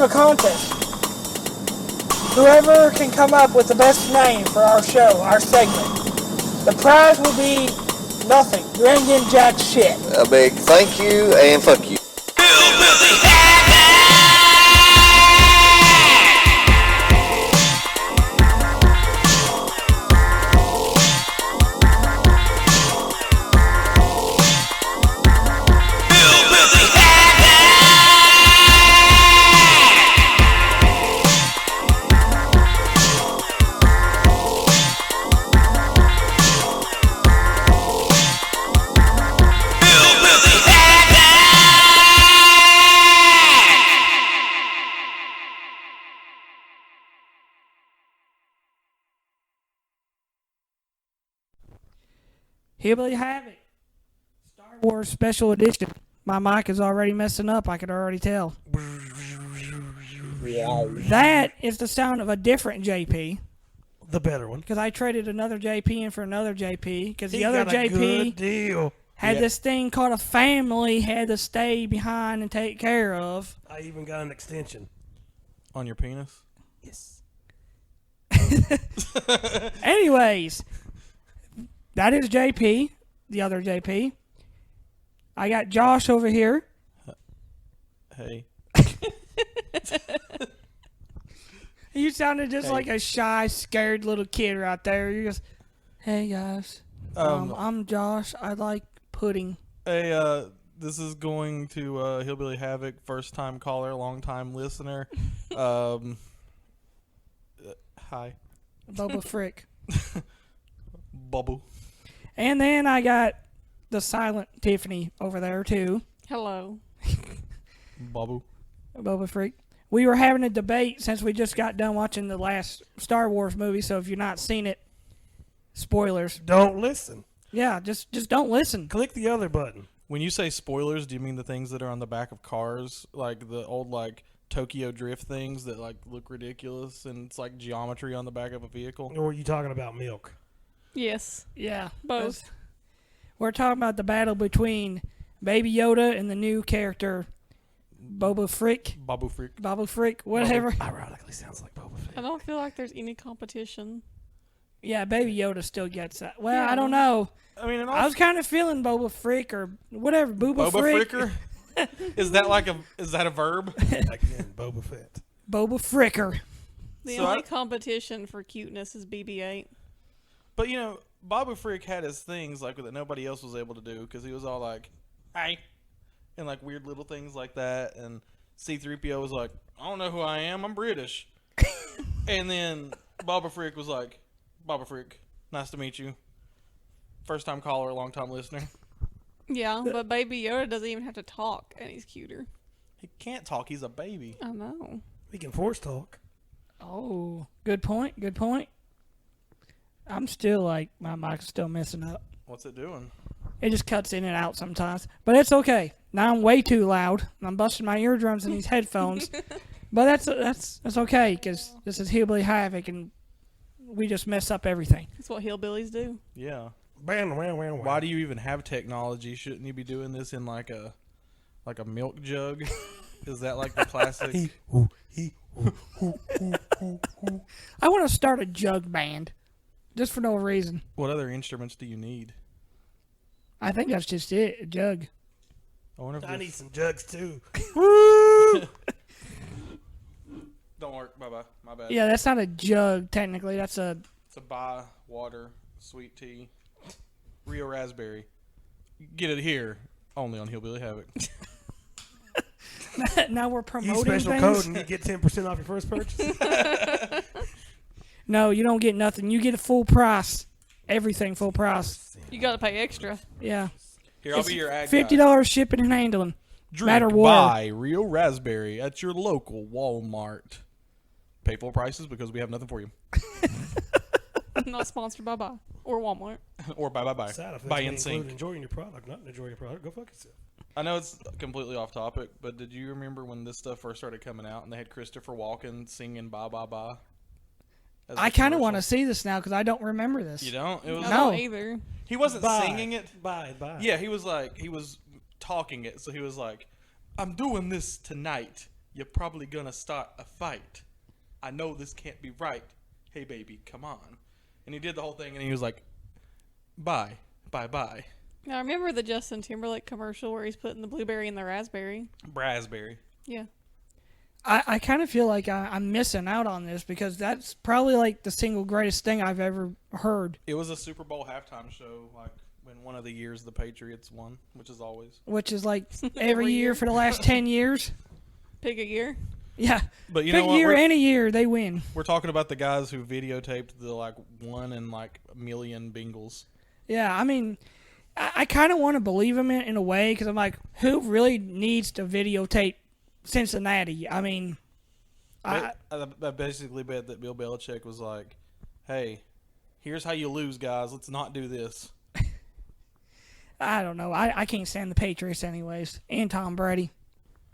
a contest. Whoever can come up with the best name for our show, our segment, the prize will be nothing. You ain't getting jack shit. A big thank you and fuck you. Hillbilly Havoc, Star Wars Special Edition. My mic is already messing up, I could already tell. That is the sound of a different JP. The better one. Because I traded another JP in for another JP. Because the He other got a good JP deal. had this thing called a family, had to stay behind and take care of. I even got an extension. On your penis? Yes. Anyways, that is JP, the other JP. I got Josh over here. Hey. You sounded just like a shy, scared little kid right there. You're just, hey guys, I'm Josh. I like pudding. Hey, this is going to Hillbilly Havoc, first time caller, long time listener. Hi. Boba Frick. Bubble. And then I got the silent Tiffany over there too. Hello. Bubble. Boba Frick. We were having a debate since we just got done watching the last Star Wars movie, so if you've not seen it, spoilers. Don't listen. Yeah, just don't listen. Click the other button. When you say spoilers, do you mean the things that are on the back of cars? Like the old, like, Tokyo Drift things that, like, look ridiculous and it's like geometry on the back of a vehicle? Or are you talking about milk? Yes. Yeah. Both. We're talking about the battle between Baby Yoda and the new character, Boba Frick. Babu Freak. Boba Frick, whatever. Ironically sounds like Boba Fett. I don't feel like there's any competition. Yeah, Baby Yoda still gets that. Well, Yeah. I don't know. I mean, I was kind of feeling Boba Frick or whatever. Boba Frick. Fricker? Is that a verb? Again, Boba Fett. Boba Fricker. The So only competition for cuteness is BB-8. But, you know, Babu Frick had his things like that nobody else was able to do because he was all like, hey, and like weird little things like that. And C-3PO was like, I don't know who I am. I'm British. And then Babu Frick was like, Babu Frick, nice to meet you. First time caller, long time listener. Yeah, but Baby Yoda doesn't even have to talk, and he's cuter. He can't talk. He's a baby. I know. We can force talk. Oh, good point. Good point. I'm still like, my mic's still messing up. What's it doing? It just cuts in and out sometimes. But it's okay. Now I'm way too loud. I'm busting my eardrums in these headphones. But that's okay, because this is Hillbilly Havoc, and we just mess up everything. That's what hillbillies do. Yeah. Why Why do you even have technology? Shouldn't you be doing this in like a milk jug? Is that like the classic? I want to start a jug band. Just for no reason. What other instruments do you need? I think that's just it. A jug. I wonder if I need some jugs too. Don't work. Bye-bye. My bad. Yeah, that's not a jug, technically. That's a... It's a buy water, sweet tea, Rio Raspberry. Get it here. Only on Hillbilly Havoc. Now we're Use promoting special things. code and you get 10% off your first purchase. No, you don't get nothing. You get a full price. Everything full price. You gotta pay extra. Yeah. Here, I'll be your ad $50 guy. shipping and handling. Drink matter what. buy Rio Raspberry at your local Walmart. Pay full prices because we have nothing for you. Not sponsored by Buy or Walmart. Or bye. Side effects Buy may in include sync. enjoying your product, not enjoying your product. Go fuck yourself. I know it's completely off topic, but did you remember when this stuff first started coming out and they had Christopher Walken singing Bye Bye Bye? I kind of want to see this now because I don't remember this. You don't? It was I No. don't either. He wasn't Bye. singing it. Bye. Yeah, he was talking it. So he was like, I'm doing this tonight you're probably gonna start a fight. I know this can't be right. Hey, baby, come on. And he did the whole thing, and he was like, bye. Bye-bye. I remember the Justin Timberlake commercial where he's putting the blueberry in the raspberry. Raspberry. Yeah. I kind of feel like I'm missing out on this because that's probably like the single greatest thing I've ever heard. It was a Super Bowl halftime show, like when one of the years the Patriots won, which is always. Which is like every year for the last 10 years. Pick a year. Yeah. But you Big know what? year, any year, they win. We're talking about the guys who videotaped the like 1 in like a million Bengals. Yeah, I mean, I kind of want to believe him in a way because I'm like, who really needs to videotape Cincinnati? I mean, I basically bet that Bill Belichick was like, hey, here's how you lose, guys. Let's not do this. I don't know. I can't stand the Patriots anyways. And Tom Brady.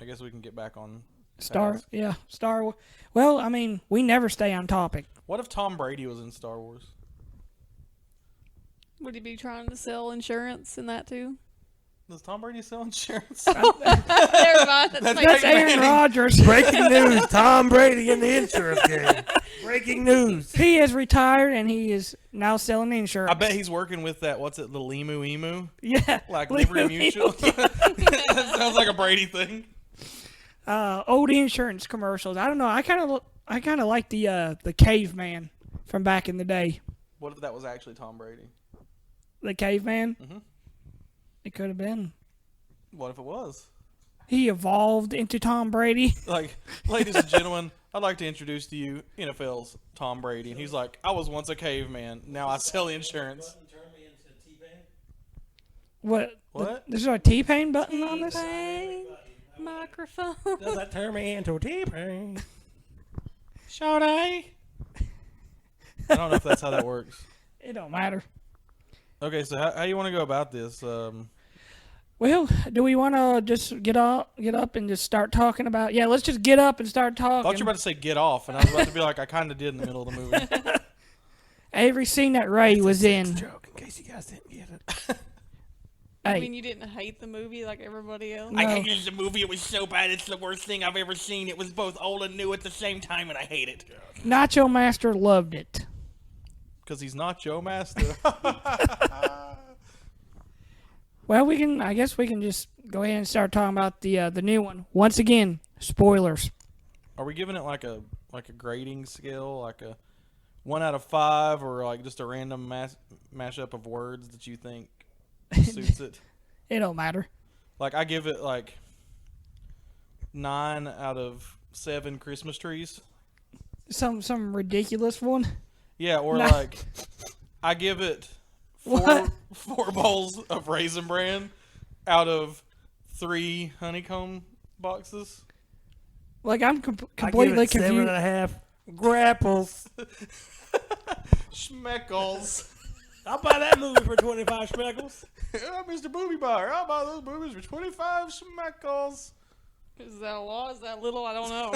I guess we can get back on Star. task. Yeah, Star. Well, I mean, we never stay on topic. What if Tom Brady was in Star Wars? Would he be trying to sell insurance in that too? Does Tom Brady sell insurance? Never mind. That's Aaron Rodgers. Breaking news: Tom Brady in the insurance game. Breaking news. He is retired and he is now selling insurance. I bet he's working with that. What's it? The Limu Emu? Yeah. Like Liberty Mutual? That sounds like a Brady thing. Old insurance commercials. I don't know. I kind of like the caveman from back in the day. What if that was actually Tom Brady? The caveman. Mhm. It could have been. What if it was? He evolved into Tom Brady. Like, ladies and gentlemen, I'd like to introduce to you NFL's Tom Brady. And he's like, I was once a caveman. Now I sell insurance. What? What? There's a T-Pain button on this? T-Pain microphone. Does that turn me into a T-Pain? Should I don't know if that's how that works. It don't matter. Okay, so how you want to go about this? Well, do we want to just get up and just start talking about? Yeah, let's just get up and start talking. I thought you were about to say get off, and I was about to be like, I kind of did in the middle of the movie. Every scene that Ray was in. Joke, in case you guys didn't get it. I Hey, mean, you didn't hate the movie like everybody else. No. I hated the movie. It was so bad. It's the worst thing I've ever seen. It was both old and new at the same time, and I hate it. Nacho Master loved it. Because he's not Joe Master. Well, I guess we can just go ahead and start talking about the new one. Once again, spoilers. Are we giving it like a grading scale, like a 1 out of 5, or like just a random mashup of words that you think suits it? It don't matter. Like I give it like 9 out of 7 Christmas trees. Some ridiculous one. Yeah, or No. like I give it What? 4 bowls of Raisin Bran out of 3 honeycomb boxes. Like I'm I give completely it confused. 7.5 grapples. Schmeckles. I'll buy that movie for 25 schmeckles. Yeah, Mr. Booby Buyer, I'll buy those movies for 25 schmeckles. Is that a lot? Is that little? I don't know.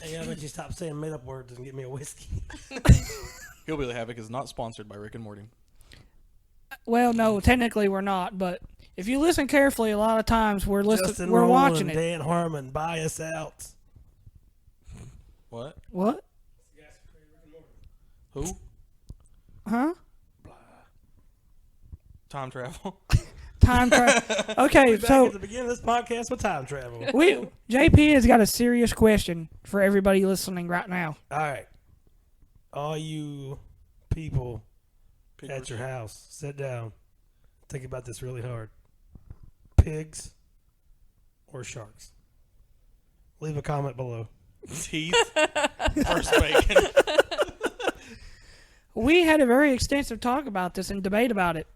Hey, I bet you stop saying made up words and get me a whiskey. Hillbilly Havoc is not sponsored by Rick and Morty. Well, no, technically we're not, but if you listen carefully, a lot of times we're Justin we're Roiland, watching it. Dan Harmon, buy us out. What? What? Who? Huh? Time travel. Time travel. Okay, Back so at the beginning of this podcast with time travel. JP has got a serious question for everybody listening right now. All right. All you people at your house, sit down. Think about this really hard. Pigs or sharks? Leave a comment below. Teeth. First bacon. We had a very extensive talk about this and debate about it.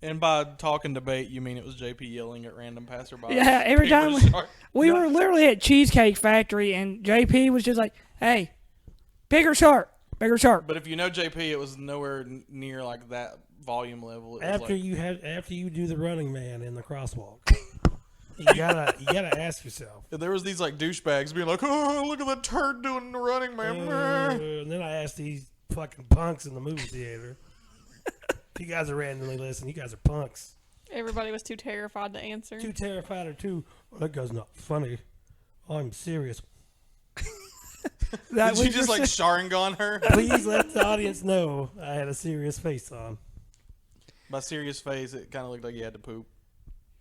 And by talking debate, you mean it was JP yelling at random passerbys? Yeah, every Pig time or shark? we were literally at Cheesecake Factory, and JP was just like, "Hey, pig or shark? Pig or shark?" But if you know JP, it was nowhere near like that volume level. It was After you do the running man in the crosswalk, you gotta ask yourself. there was these like douchebags being like, "Oh, look at that turd doing the running man." And then I asked these fucking punks in the movie theater. You guys are randomly listening. You guys are punks. Everybody was too terrified to answer. Too terrified or too. Well, that guy's not funny. I'm serious. That Did you was just your like Sharingan her? Please let the audience know I had a serious face on. By serious face, it kind of looked like you had to poop.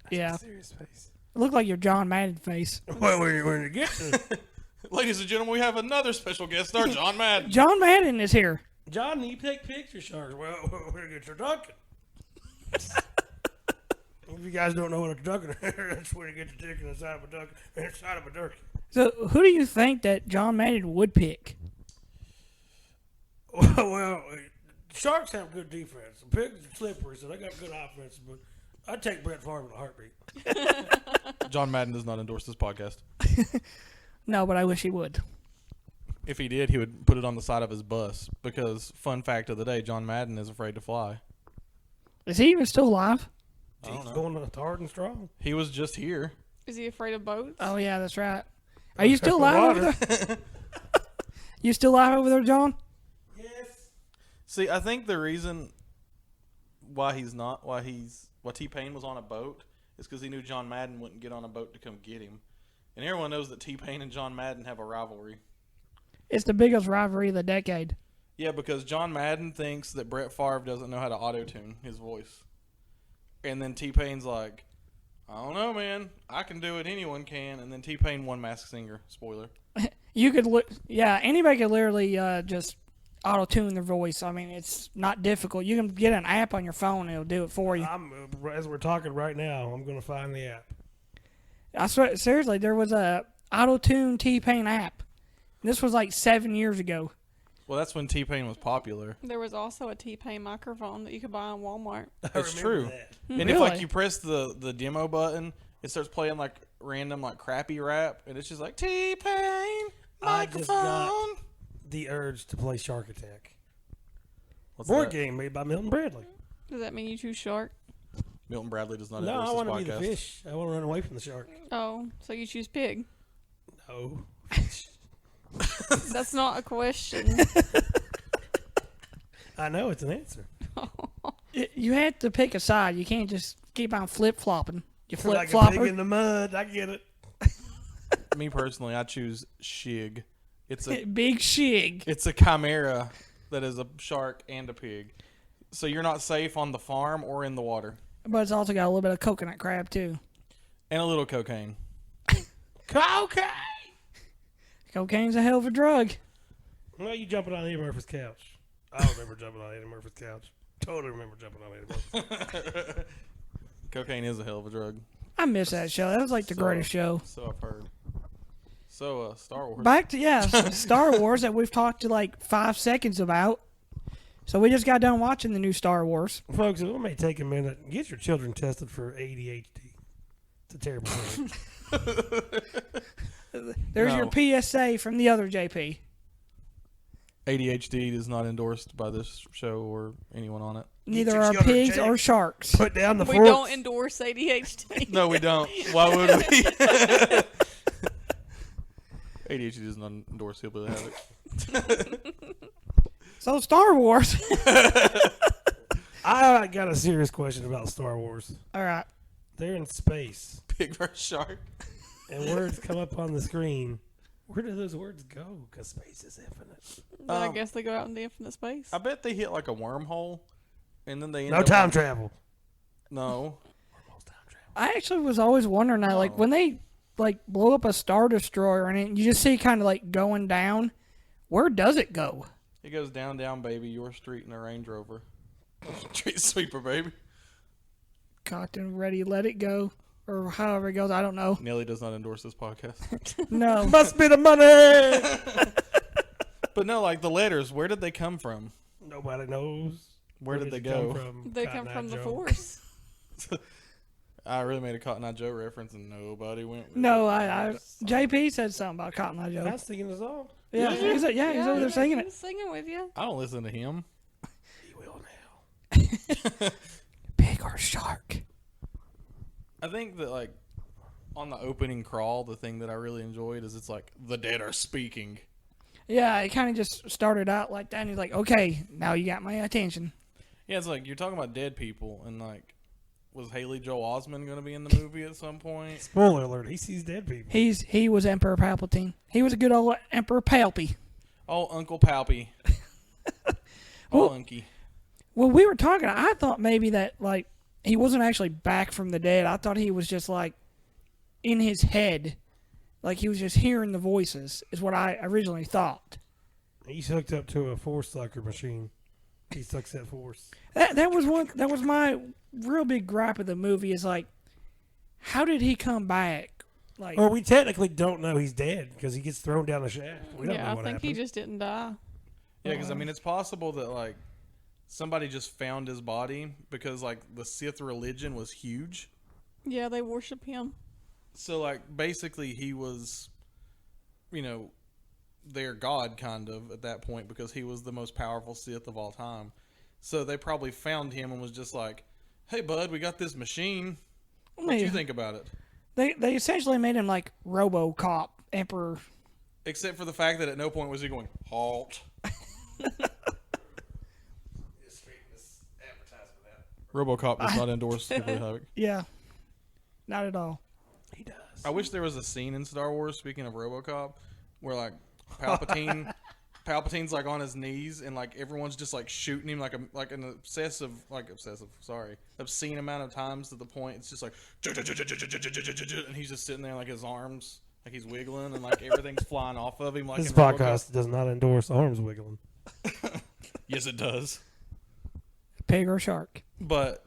Yeah. Serious face. It looked like your John Madden face. Well, when you get to Ladies and gentlemen, we have another special guest star, John Madden. John Madden is here. John, you take pictures, sharks. Well, we're gonna get your dunking. If you guys don't know what a dunking is, that's where you get the chicken inside of a duck, inside of a turkey. So, who do you think that John Madden would pick? Well, sharks have good defense. The pigs are slippery, so they got good offense. But I'd take Brett Favre in a heartbeat. John Madden does not endorse this podcast. No, but I wish he would. If he did, he would put it on the side of his bus. Because, fun fact of the day, John Madden is afraid to fly. Is he even still alive? I don't He's know. going hard and strong. He was just here. Is he afraid of boats? Oh yeah, that's right. Are you still alive over there? You still alive over there, John? Yes. See, I think the reason why T-Pain was on a boat is because he knew John Madden wouldn't get on a boat to come get him. And everyone knows that T-Pain and John Madden have a rivalry. It's the biggest rivalry of the decade. Yeah, because John Madden thinks that Brett Favre doesn't know how to auto-tune his voice. And then T-Pain's like, I don't know, man. I can do it. Anyone can. And then T-Pain won Masked Singer. Spoiler. You could, anybody could literally just auto-tune their voice. I mean, it's not difficult. You can get an app on your phone and it'll do it for you. As we're talking right now, I'm going to find the app. I swear, seriously, there was a auto-tune T-Pain app. This was like 7 years ago. Well, that's when T-Pain was popular. There was also a T-Pain microphone that you could buy on Walmart. It's true. That. And if like Really? you press the demo button, it starts playing like random like crappy rap, and it's just like T-Pain I just microphone. got the urge to play Shark Attack. What's Board that? game made by Milton Bradley. Does that mean you choose shark? Milton Bradley does not No, I endorse want to this be the podcast. fish. I want to run away from the shark. Oh, so you choose pig. No. That's not a question. I know it's an answer. You have to pick a side. You can't just keep on flip-flopping. You Like a flip-flopper. pig in the mud. I get it. Me personally, I choose Shig. It's a Big shig. it's a chimera that is a shark and a pig. So you're not safe on the farm or in the water. But it's also got a little bit of coconut crab, too. And a little cocaine. Cocaine! Cocaine's a hell of a drug. Well, you jumping on Eddie Murphy's couch. I remember jumping on Eddie Murphy's couch. Totally remember jumping on Eddie Murphy's. Cocaine is a hell of a drug. I miss that show. That was like the greatest show. So I've heard. So, Star Wars. Back to, Star Wars that we've talked to like 5 seconds about. So we just got done watching the new Star Wars. Folks, it may take a minute. Get your children tested for ADHD. It's a terrible thing. There's No. your PSA from the other JP. ADHD is not endorsed by this show or anyone on it. Neither your are children pigs checked. or sharks. Put down the We forks. don't endorse ADHD. No, we don't. Why would we? ADHD does not endorse Hillbilly Havoc. So Star Wars. I got a serious question about Star Wars. All right. They're in space, Pig vs. shark. and words come up on the screen. Where do those words go? Because space is infinite. Then I guess they go out into infinite space. I bet they hit like a wormhole, and then they end No up time on- travel. No, I actually was always wondering that, like when they like blow up a Star Destroyer and it, you just see kind of like going down. Where does it go? it goes down, down, baby. Your street in a Range Rover. Street sweeper, baby. Cotton ready, let it go, or however it goes. I don't know. Nelly does not endorse this podcast. No. Must be the money. But no, like the letters. Where did they come from? Nobody knows. Where did they it go? come from? They Cotton come Eye from the Joe? Force. I really made a Cotton Eye Joe reference, and nobody went. With No, it. JP said something about Cotton Eye I Joe. was singing the song. Yeah, he's over there singing it. He's singing with you. I don't listen to him. He will now. Pig or shark? I think that like on the opening crawl, the thing that I really enjoyed is it's like the dead are speaking. Yeah, it kind of just started out like that, and he's like, "Okay, now you got my attention." Yeah, it's like you're talking about dead people, and like was Haley Joel Osment going to be in the movie at some point? Spoiler alert: he sees dead people. He was Emperor Palpatine. He was a good old Emperor Palpy. Oh, Uncle Palpy. Well- Unky. Well, we were talking. I thought maybe that like he wasn't actually back from the dead. I thought he was just like in his head, like he was just hearing the voices. Is what I originally thought. He's hooked up to a force sucker machine. He sucks that force. That was my real big gripe of the movie. Is like, how did he come back? Like, Well, we technically don't know he's dead because he gets thrown down a shaft. We don't know Yeah, I what think happened. he just didn't die. Yeah, because I mean, it's possible that like somebody just found his body because like the Sith religion was huge. Yeah, they worship him. So like basically he was, you know, their god kind of at that point because he was the most powerful Sith of all time. So they probably found him and was just like, "Hey, bud, we got this machine. What do you think about it?" They essentially made him like RoboCop Emperor. Except for the fact that at no point was he going halt. RoboCop does not endorse nuclear havoc. Yeah, not at all. He does. I wish there was a scene in Star Wars, speaking of RoboCop, where like Palpatine's like on his knees and like everyone's just like shooting him like an obscene amount of times to the point it's just like and he's just sitting there like his arms like he's wiggling and like everything's flying off of him like This in RoboCop. podcast does not endorse arms wiggling. Yes, it does. Pig or shark. But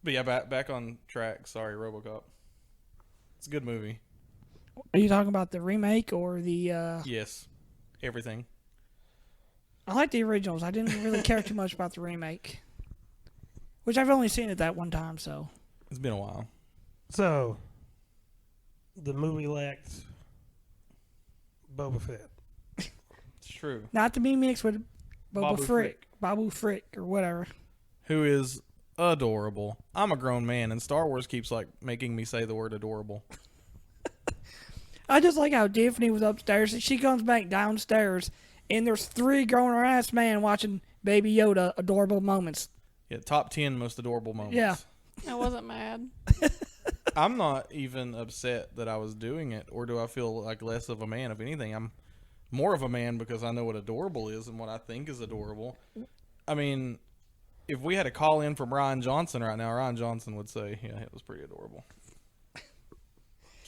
yeah, back on track. Sorry, RoboCop. It's a good movie. Are you talking about the remake or the? Yes, everything. I like the originals. I didn't really care too much about the remake, which I've only seen it that one time. So It's been a while. So, the movie lacked Boba Fett. It's true. not to be mixed with Boba Babu Frick, Babu Frick, or whatever. Who is adorable. I'm a grown man, and Star Wars keeps like making me say the word adorable. I just like how Tiffany was upstairs and she comes back downstairs, and there's 3 grown-ass men watching Baby Yoda adorable moments. Yeah, top 10 most adorable moments. Yeah. I wasn't mad. I'm not even upset that I was doing it, or do I feel like less of a man? If anything, I'm more of a man because I know what adorable is and what I think is adorable. I mean, if we had a call in from Ryan Johnson right now, Ryan Johnson would say, yeah, it was pretty adorable.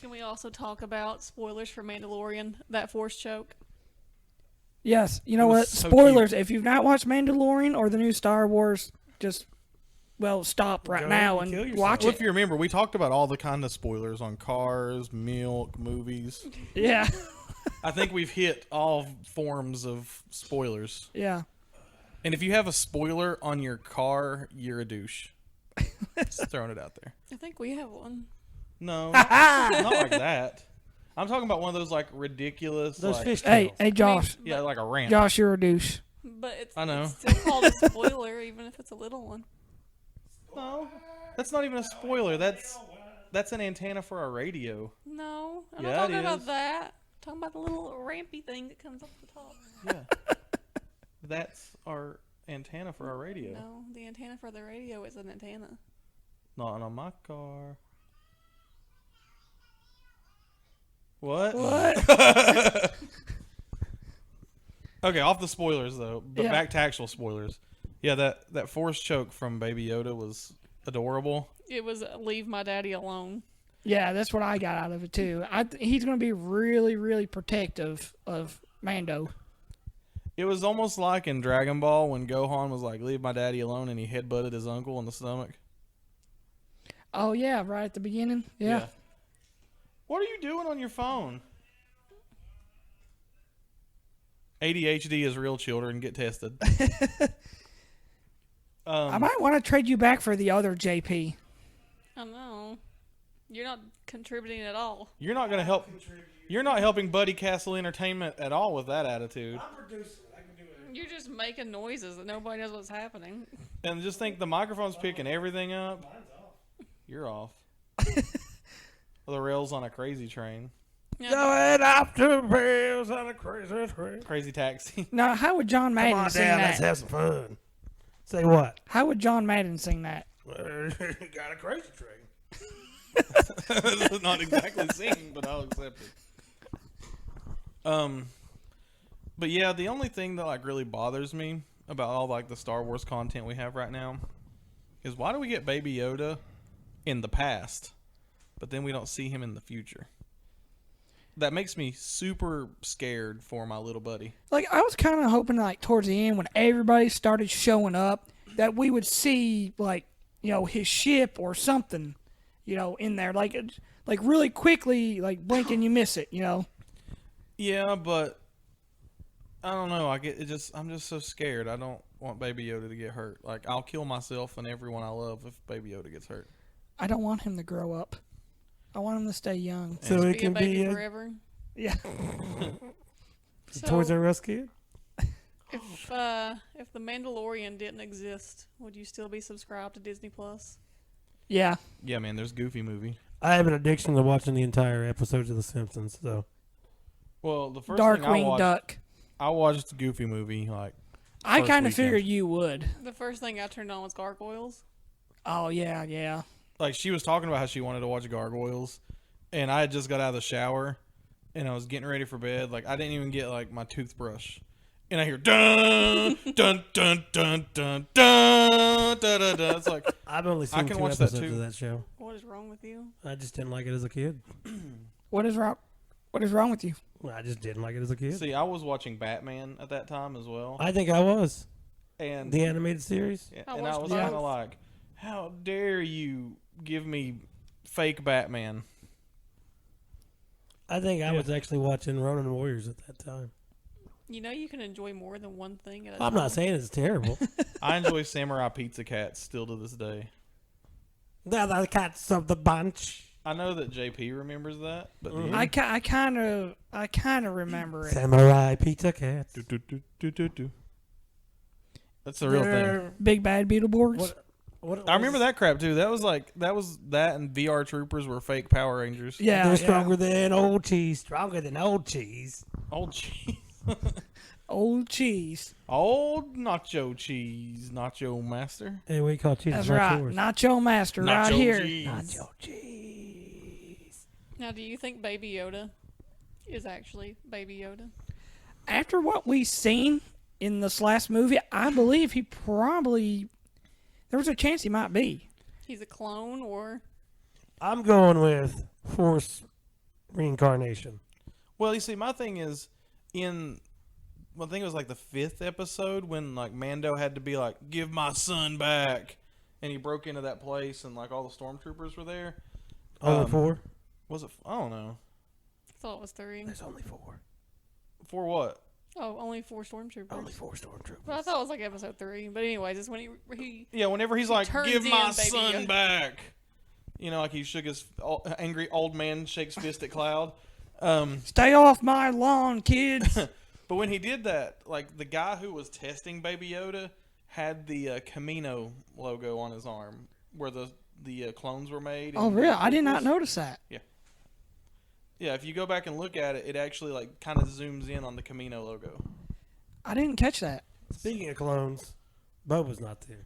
Can we also talk about spoilers for Mandalorian? That force choke. Yes. You know It was what? so Spoilers. If you've not watched Mandalorian or the new Star Wars, just, stop right Go now and kill and yourself. watch Well, it. if you remember, we talked about all the kind of spoilers on cars, milk, movies. Yeah. I think we've hit all forms of spoilers. Yeah. And if you have a spoiler on your car, you're a douche. Just throwing it out there. I think we have one. No, not like that. I'm talking about one of those like ridiculous, Those like, fish Hey, tails. Josh. yeah, like a rant. Josh, you're a douche. But it's, I know. it's still called a spoiler, even if it's a little one. No, that's not even a spoiler. That's an antenna for our radio. No, I'm Yeah, not talking it about is. that. I'm talking about the little rampy thing that comes up the top. Yeah, that's our antenna for our radio. No, the antenna for the radio is an antenna. Not on my car. What? Okay, off the spoilers though, but Yeah. back to actual spoilers. Yeah, that force choke from Baby Yoda was adorable. It was leave my daddy alone. Yeah, that's what I got out of it too. He's going to be really, really protective of Mando. It was almost like in Dragon Ball when Gohan was like, "Leave my daddy alone," and he headbutted his uncle in the stomach. Oh yeah, right at the beginning. Yeah. What are you doing on your phone? ADHD is real, children. Get tested. I might want to trade you back for the other JP. I know. You're not contributing at all. You're not gonna help. You're not helping Buddy Castle Entertainment at all with that attitude. You're just making noises that nobody knows what's happening. And just think the microphone's picking everything up. You're off. The rails on a crazy train. Going off to rails on a crazy train. Crazy taxi. Now, how would John Come Madden on sing down, that? let's have some fun. Say what? How would John Madden sing that? Got a crazy train. That's not exactly singing, but I'll accept it. But yeah, the only thing that like really bothers me about all like the Star Wars content we have right now is why do we get Baby Yoda in the past, but then we don't see him in the future? That makes me super scared for my little buddy. Like, I was kind of hoping, like, towards the end when everybody started showing up, that we would see, like, you know, his ship or something, you know, in there. Like really quickly, like, blink and you miss it, you know? Yeah, but I don't know. I'm just so scared. I don't want Baby Yoda to get hurt. Like, I'll kill myself and everyone I love if Baby Yoda gets hurt. I don't want him to grow up. I want him to stay young. So Be it a can baby be forever. Yeah. So, Toys R Us kid. if the Mandalorian didn't exist, would you still be subscribed to Disney Plus? Yeah. Yeah, man. There's Goofy movie. I have an addiction to watching the entire episodes of The Simpsons. So Well, the first thing I Darkwing watched, Duck. I watched Goofy movie like. I first kind of weekend. figured you would. The first thing I turned on was Gargoyles. Oh, yeah, yeah. Like, she was talking about how she wanted to watch Gargoyles, and I had just got out of the shower, and I was getting ready for bed. Like, I didn't even get like my toothbrush, and I hear dun dun dun dun dun dun dun dun dun. It's like I've only I seen can 2 watch that episodes too. of that show. What is wrong with you? I just didn't like it as a kid. What is wrong? What is wrong with you? I just didn't like it as a kid. see, I was watching Batman at that time as well, I think I was and the animated series. yeah, I and I watched was both. kind of like, how dare you give me fake Batman? I think I was actually watching Ronin Warriors at that time. You know you can enjoy more than one thing at a time. I'm not saying it's terrible. I enjoy Samurai Pizza Cats still to this day. They're the cats of the bunch. I know that JP remembers that, but do you? I kind of remember it. Samurai Pizza Cats. Do, do, do, do, do, do. That's the real thing. Big Bad Beetleborgs. What I remember that crap too. That was that and VR Troopers were fake Power Rangers. Yeah, They're yeah. stronger than old cheese. Stronger than old cheese. Old cheese. Old cheese. Old nacho cheese. Nacho master. Hey, we call cheese That's not right. yours. Nacho Master right Nacho here. cheese. Nacho cheese. Now, do you think Baby Yoda is actually Baby Yoda? After what we've seen in this last movie, I believe he probably. There was a chance he might be. He's a clone, or I'm going with Force reincarnation. Well, you see, my thing is I think it was like the 5th episode when like Mando had to be like, "Give my son back," and he broke into that place and like all the stormtroopers were there. Only 4? Was it? I don't know. I thought it was 3. There's only 4. For what? Oh, only 4 stormtroopers. Only 4 stormtroopers. But I thought it was like episode 3. But anyways, it's when he Yeah, whenever he's like, turns "Give my in, Baby son Yoda." back," you know, like he shook his angry old man shakes fist at Cloud. Stay off my lawn, kids. But when he did that, like the guy who was testing Baby Yoda had the Camino logo on his arm, where the clones were made. Oh, and really? I did not Troopers. notice that. Yeah, if you go back and look at it, it actually like kind of zooms in on the Camino logo. I didn't catch that. Speaking of clones, Boba's not there.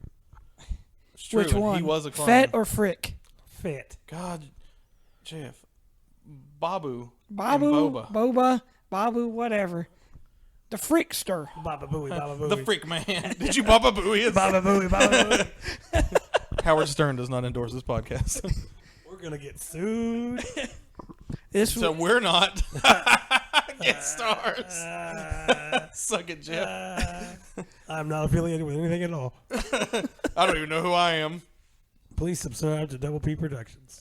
It's true, Which and one? He was a clone. Fett or Frick? Fett. God, Jeff, Babu, Babu, and Boba. Boba, Babu, whatever. The Frickster. Baba Booey, Baba Booey. The freak man. Did you Baba Booey? Baba Booey, Baba Booey. Howard Stern does not endorse this podcast. We're going to get sued. This So was, we're not. Get stars. Suck it, Jeff. I'm not affiliated with anything at all. I don't even know who I am. Please subscribe to Double P Productions.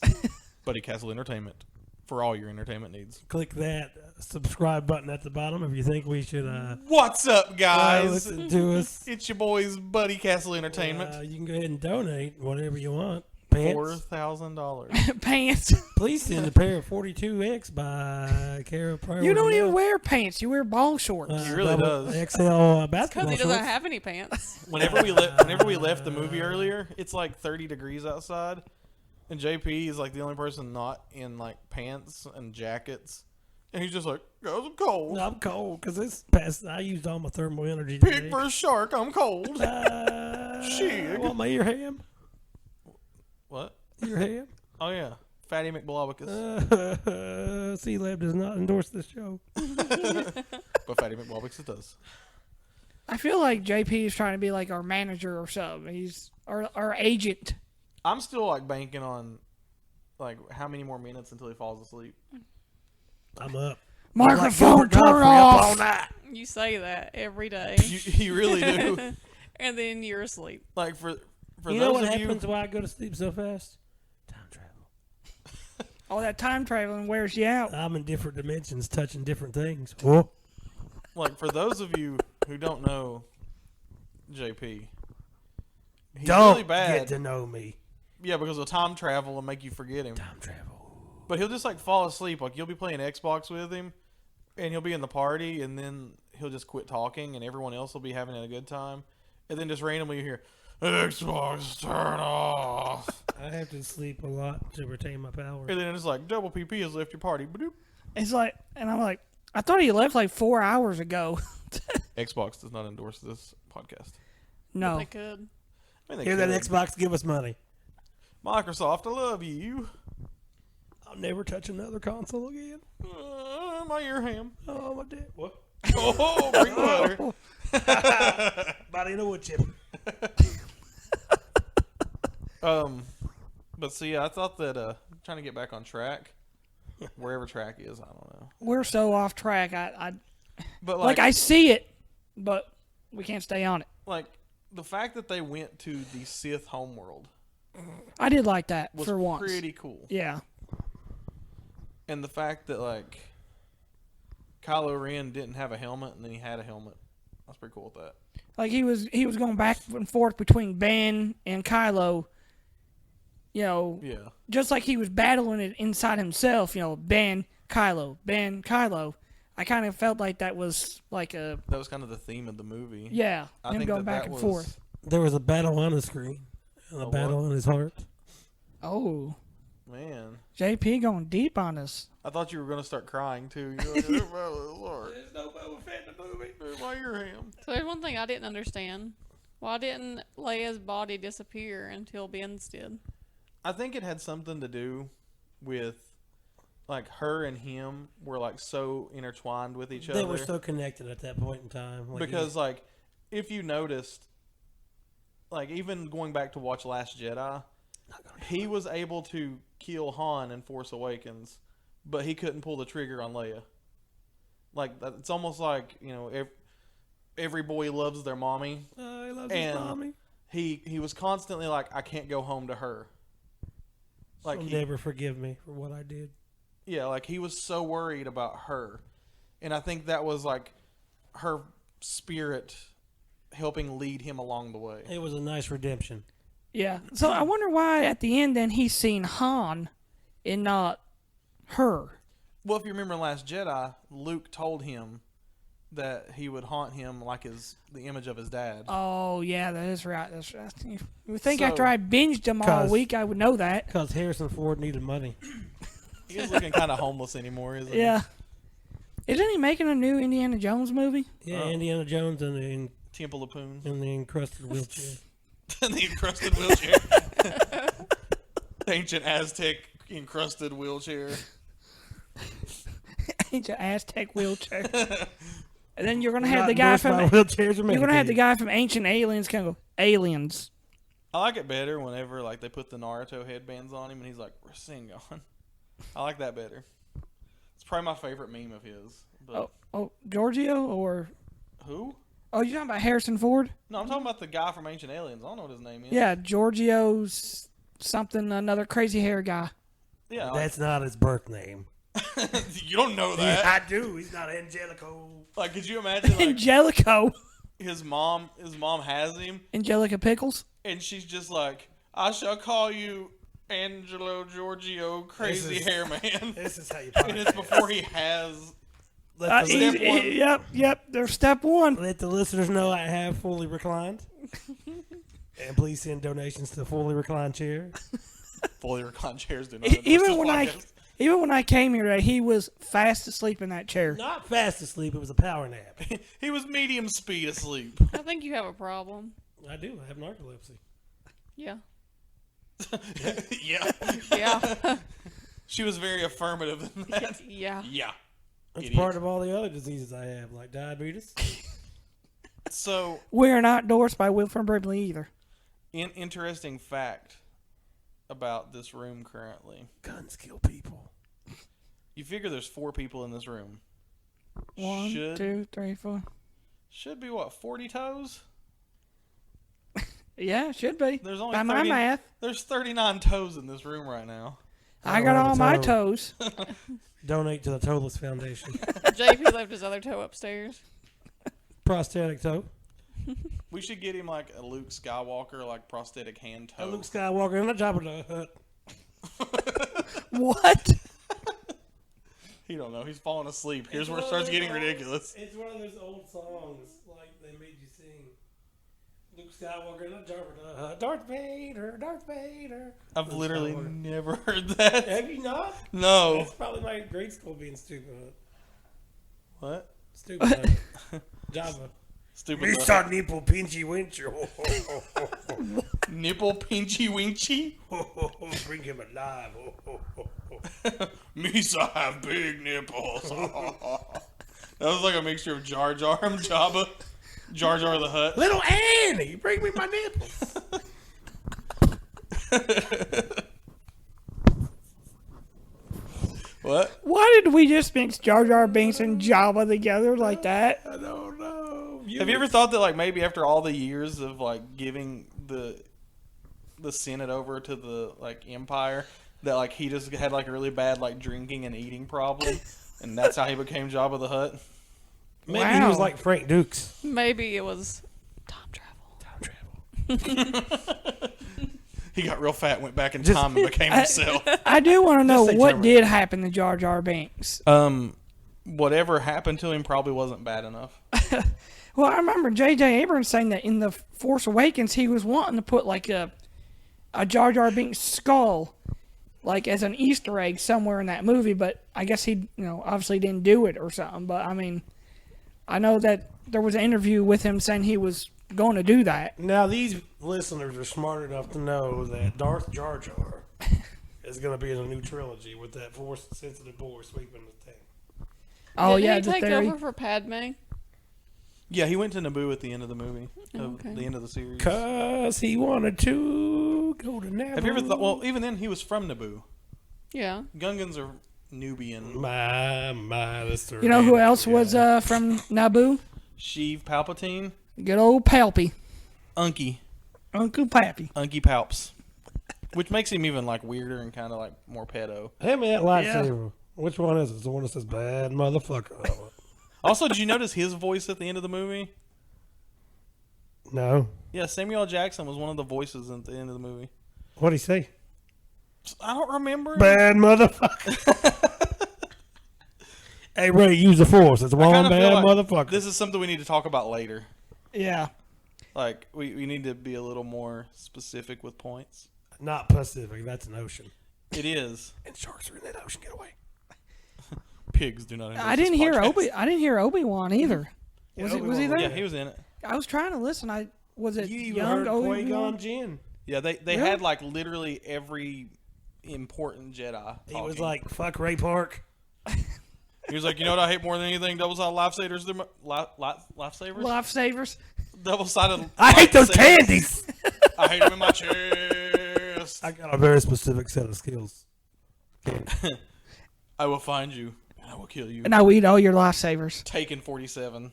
Buddy Castle Entertainment for all your entertainment needs. Click that subscribe button at the bottom if you think we should What's up, guys? listen to us. It's your boys, Buddy Castle Entertainment. You can go ahead and donate whatever you want. Pants. $4,000. pants. Please send a pair of 42X by Cara Pro. You don't even wear pants. You wear ball shorts. He really does. XL because basketball he doesn't shorts. have any pants. Whenever we left the movie earlier, it's like 30 degrees outside, and JP is like the only person not in like pants and jackets, and he's just like, "Guys, I'm cold. I'm cold because it's past. I used all my thermal energy Pig today. versus shark. I'm cold." Shit. Shit. Want my ear ham? What? Your ham? Oh yeah, Fatty McBlobicus. C-Lab does not endorse this show. But Fatty McBlobicus it does. I feel like JP is trying to be like our manager or something. He's our agent. I'm still like banking on like how many more minutes until he falls asleep. I'm up. Microphone Gilbert Godfrey turn up all off. night. You say that every day, You really do. and then you're asleep. Like for You know those what of you, happens why I go to sleep so fast? Time travel. All that time traveling wears you out. I'm in different dimensions, touching different things. Whoa. like for those of you who don't know JP, he's Don't really bad. get to know me. Yeah, because of time travel will make you forget him. Time travel. But he'll just like fall asleep. Like you'll be playing Xbox with him, and he'll be in the party, and then he'll just quit talking, and everyone else will be having a good time, and then just randomly you hear Xbox turn off, I have to sleep a lot to retain my power. and then it's like double PP has left your party. Ba-doop. It's like, and I'm like, I thought he left like 4 hours ago. Xbox does not endorse this podcast. No. They could. I mean, they Hear that could. Xbox give us money. Microsoft, I love you. I'll never touch another console again. My ear ham. Oh, my dick. What? Oh, bring butter. Body in a wood chip. But see, I thought that trying to get back on track, wherever track is, I don't know. We're so off track. I But like I see it, but we can't stay on it. like the fact that they went to the Sith homeworld I did like that was for once. pretty cool, Yeah. and the fact that like Kylo Ren didn't have a helmet and then he had a helmet, I was pretty cool with that. Like he was going back and forth between Ben and Kylo. You know, Yeah, just like he was battling it inside himself. You know, Ben, Kylo, Ben, Kylo. I kind of felt like that was like a that was kind of the theme of the movie. yeah, I him think going that back that and was, forth. There was a battle on the screen. And a A battle what? on his heart. Oh, Man, JP going deep on us. I thought you were gonna start crying too. You're like, oh, Lord. There's no Boba Fett in the movie. My ear ham. So there's one thing I didn't understand. Why didn't Leia's body disappear until Ben's did? I think it had something to do with like her and him were like so intertwined with each other. They were so connected at that point in time. Like, because like if you noticed, like even going back to watch Last Jedi, he was able to kill Han in Force Awakens, but he couldn't pull the trigger on Leia. Like it's almost like, you know, every boy loves their mommy. he loves his And mommy. He was constantly like, I can't go home to her. Like She'll he, never forgive me for what I did. yeah, like he was so worried about her, and I think that was like her spirit helping lead him along the way. It was a nice redemption. Yeah. So I wonder why at the end then he's seen Han and not her. Well, if you remember in Last Jedi, Luke told him that he would haunt him like the image of his dad. Oh yeah, that is right. That's right. You would think So- after I binged them all 'Cause- week I would know that. Because Harrison Ford needed money. He is looking kind of homeless anymore, isn't he? Yeah. Isn't he making a new Indiana Jones movie? Yeah, Oh. Indiana Jones in Temple of Poon. the encrusted wheelchair. The encrusted wheelchair. Ancient Aztec encrusted wheelchair. Ancient Aztec wheelchair. And then you're gonna have the guy Not from endorsed by wheelchairs or you're gonna have the Medicaid. guy from Ancient Aliens kind of go aliens. I like it better whenever like they put the Naruto headbands on him and he's like, Rasengan. I like that better. It's probably my favorite meme of his. But Oh, Giorgio or who? oh, you talking about Harrison Ford? No, I'm talking about the guy from Ancient Aliens. I don't know what his name is. Yeah, Giorgio's something, another crazy hair guy. Yeah. That's not his birth name. You don't know that. I do. He's not Angelico. Like, could you imagine like Angelico. his mom has him Angelica Pickles. and she's just like, I shall call you Angelo Giorgio Crazy This is- Hair Man. This is how you And it's before he has let, the, Step one. Yep. There's step one. let the listeners know I have fully reclined. And please send donations to the fully reclined chair. fully reclined chairs. Do not endorse Even this when I came here today, he was fast asleep in that chair. Not fast asleep. It was a power nap. He was medium speed asleep. I think you have a problem. I do. I have narcolepsy. Yeah. Yeah. Yeah. She was very affirmative in that. Yeah. Yeah. It's Idiot. part of all the other diseases I have, like diabetes. So, We are not endorsed by Wilford Brimley either. interesting fact about this room currently. Guns kill people. You figure there's 4 people in this room. 1, Should- 2, 3, 4. Should be, what, 40 toes? Yeah, it should be. There's only By my 30 math, There's 39 toes in this room right now. I don't got have a all my toe. toes. Donate to the Toeless Foundation. JP left his other toe upstairs. Prosthetic toe. We should get him like a Luke Skywalker, like prosthetic hand toe. A Luke Skywalker in the Jabba the Hutt. What? He don't know. He's falling asleep. Here's It's where it one of starts those getting old- ridiculous. It's one of those old songs, like they made you sing. Luke Skywalker in the Jabba the Hutt. Darth Vader, Darth Vader. I've Luke literally Skywalker. never heard that. Have you not? No. That's probably my grade school being stupid. What? Stupid. Jabba. Stupid. Mr. Nipple Pinchy Winch. Nipple pinchy winchy? Bring him alive. Misa have big nipples. That was like a mixture of Jar Jar and Jabba. Jar Jar the Hutt. Little Annie, bring me my nipples. What? Why did we just mix Jar Jar Binks and Jabba together like that? I don't know. Have you ever thought that like maybe after all the years of like giving the Senate over to the like Empire, that like he just had like a really bad like drinking and eating problem, and that's how he became Jabba the Hutt? Maybe he was Wow. like Frank Dukes. Maybe it was time travel. Time travel. He got real fat, went back in Just- time, and became himself. I do want to know say what Terminator. did happen to Jar Jar Binks. Whatever happened to him probably wasn't bad enough. Well, I remember J.J. Abrams saying that in The Force Awakens he was wanting to put like a Jar Jar Binks skull like as an Easter egg somewhere in that movie, but I guess he, obviously didn't do it or something. But I mean, I know that there was an interview with him saying he was going to do that. Now, these listeners are smart enough to know that Darth Jar Jar is going to be in a new trilogy with that Force-sensitive boy sweeping the thing. Oh Did yeah, he the take theory. over for Padme? Yeah, he went to Naboo at the end of the movie, Okay. the end of the series. Because he wanted to go to Naboo. Have you ever thought? Well, even then, he was from Naboo. Yeah. Gungans are Nubian. My, that's the You know who romantic else was guy. from Naboo? Sheev Palpatine. Good old Palpy, Unky. Uncle Pappy. Unky Palps. Which makes him even like weirder and kind of like more pedo. Hand me that lightsaber. Which one is it? It's the one that says bad motherfucker on it. Also, did you notice his voice at the end of the movie? No. Yeah, Samuel L. Jackson was one of the voices at the end of the movie. What'd he say? I don't remember. Bad motherfucker. Hey, Ray, use the force. It's I one kinda feel bad like motherfucker. This is something we need to talk about later. Yeah. Like, we need to be a little more specific with points. Not Pacific. That's an ocean. It is. And sharks are in that ocean. Get away. Pigs do not endorse I didn't this hear podcast. I didn't hear Obi-Wan either. Was he Obi-Wan there? Yeah, he was in it. I was trying to listen. Was it You even young heard Obi-Wan? Qui-Gon Jinn. Yeah, they Really? had like literally every important Jedi. He was talking. like, fuck Ray Park. He was like, you know what I hate more than anything? Double-sided lifesavers. Lifesavers? Lifesavers. Double-sided. I hate those lightsabers. candies. I hate them in my chest. I got a very specific set of skills. I will find you and I will kill you. And I will eat all your lifesavers. Taken 47.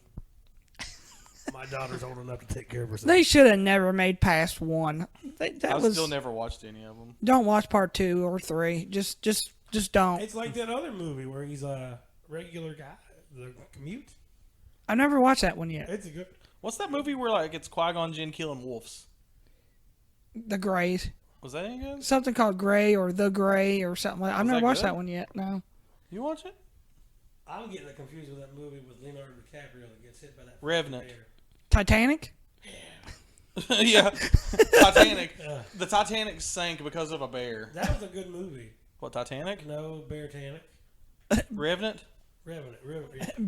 My daughter's old enough to take care of herself. They should have never made past one. That I've was. still never watched any of them. Don't watch part 2 or 3. Just don't. It's like that other movie where he's a regular guy, The Commute. I never watched that one yet. It's a good. What's that movie where like it's Qui-Gon Jinn killing wolves? The Greys. Was that any good? Something called Grey or The Grey or something like that. I've Was never that watched good? that one yet. No. You watch it? I'm getting it confused with that movie with Leonardo DiCaprio that gets hit by that Revenant. bear. Titanic? Yeah. Titanic. The Titanic sank because of a bear. That was a good movie. What, Titanic? No, Bear Tanic. Revenant? Revenant.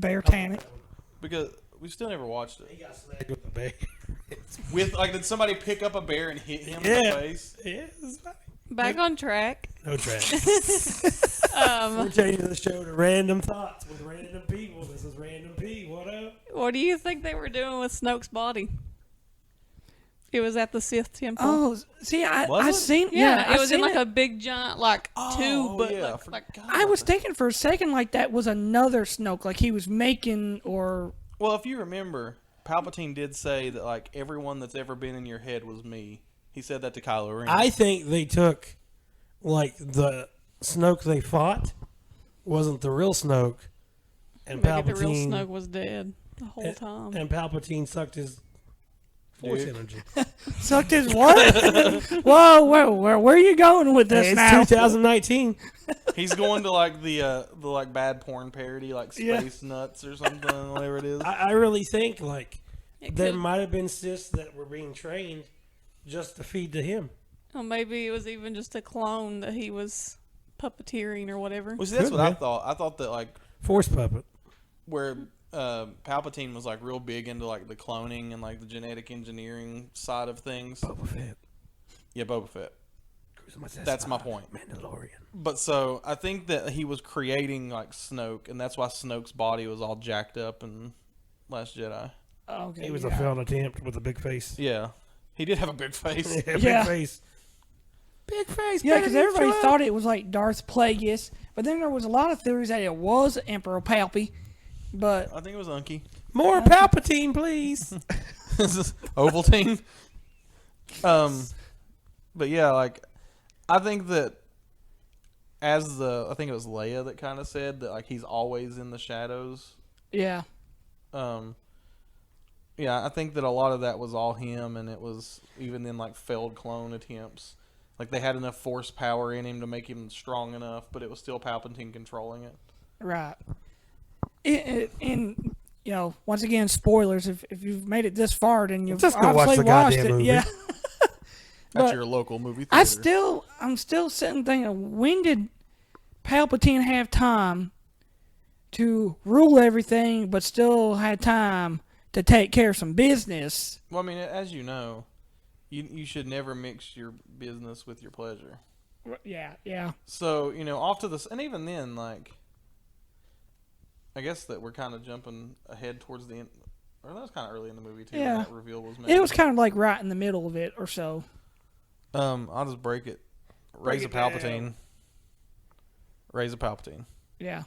Bear Tanic. Because we still never watched He it. got snagged with a bear. With like, did somebody pick up a bear and hit him in Yeah. the face? Yeah, it's funny. Back on track. No track. Um, We're changing the show to Random Thoughts with Random People. This is Random P. What up? what do you think they were doing with Snoke's body? It was at the Sith temple. Oh, see, Was I it? seen. yeah, I it was in seen like a big giant tube, but yeah, I like forgot I was thinking for a second like that was another Snoke, like he was making or. Well, if you remember, Palpatine did say that like everyone that's ever been in your head was me. He said that to Kylo Ren. I think they took, like, the Snoke they fought wasn't the real Snoke. And maybe Palpatine, the real Snoke was dead the whole time. And Palpatine sucked his force Dude. energy. Sucked his what? Whoa, where are you going with this Hey, it's now? 2019. He's going to like the like bad porn parody, like Yeah. Space Nuts or something, whatever it is. I really think, like, It there could- might have been Siths that were being trained just to feed to him. Or maybe it was even just a clone that he was puppeteering or whatever. Well, see, that's Could what I be. thought. I thought that like Force puppet. where Palpatine was like real big into like the cloning and like the genetic engineering side of things. Boba Fett. Yeah, Boba Fett. That's my point. Mandalorian. But so I think that he was creating like Snoke, and that's why Snoke's body was all jacked up in Last Jedi. Okay, He was yeah. a failed attempt with a big face. Yeah, he did have a big face. Big Yeah. face. Big face. Yeah, better because than everybody Trump. thought it was like Darth Plagueis, but then there was a lot of theories that it was Emperor Palpy. But I think it was Unky. More Palpatine, please. This is Ovaltine. But yeah, like I think that I think it was Leia that kind of said that like he's always in the shadows. yeah, Yeah, I think that a lot of that was all him, and it was even in like failed clone attempts. Like they had enough force power in him to make him strong enough, but it was still Palpatine controlling it. right. And you know, once again, spoilers. If you've made it this far, then you've Just go watch obviously the watched goddamn it. movie. Yeah. At But your local movie theater. I'm still sitting thinking, when did Palpatine have time to rule everything, but still had time to take care of some business? Well, I mean, as you know, you should never mix your business with your pleasure. Yeah. So, you know, off to this, and even then, like, I guess that we're kind of jumping ahead towards the end, or that was kind of early in the movie too. Yeah. When that reveal was made. It was kind of like right in the middle of it or so. I'll just break it. Raise a it down. Palpatine. Raise a Palpatine. Yeah.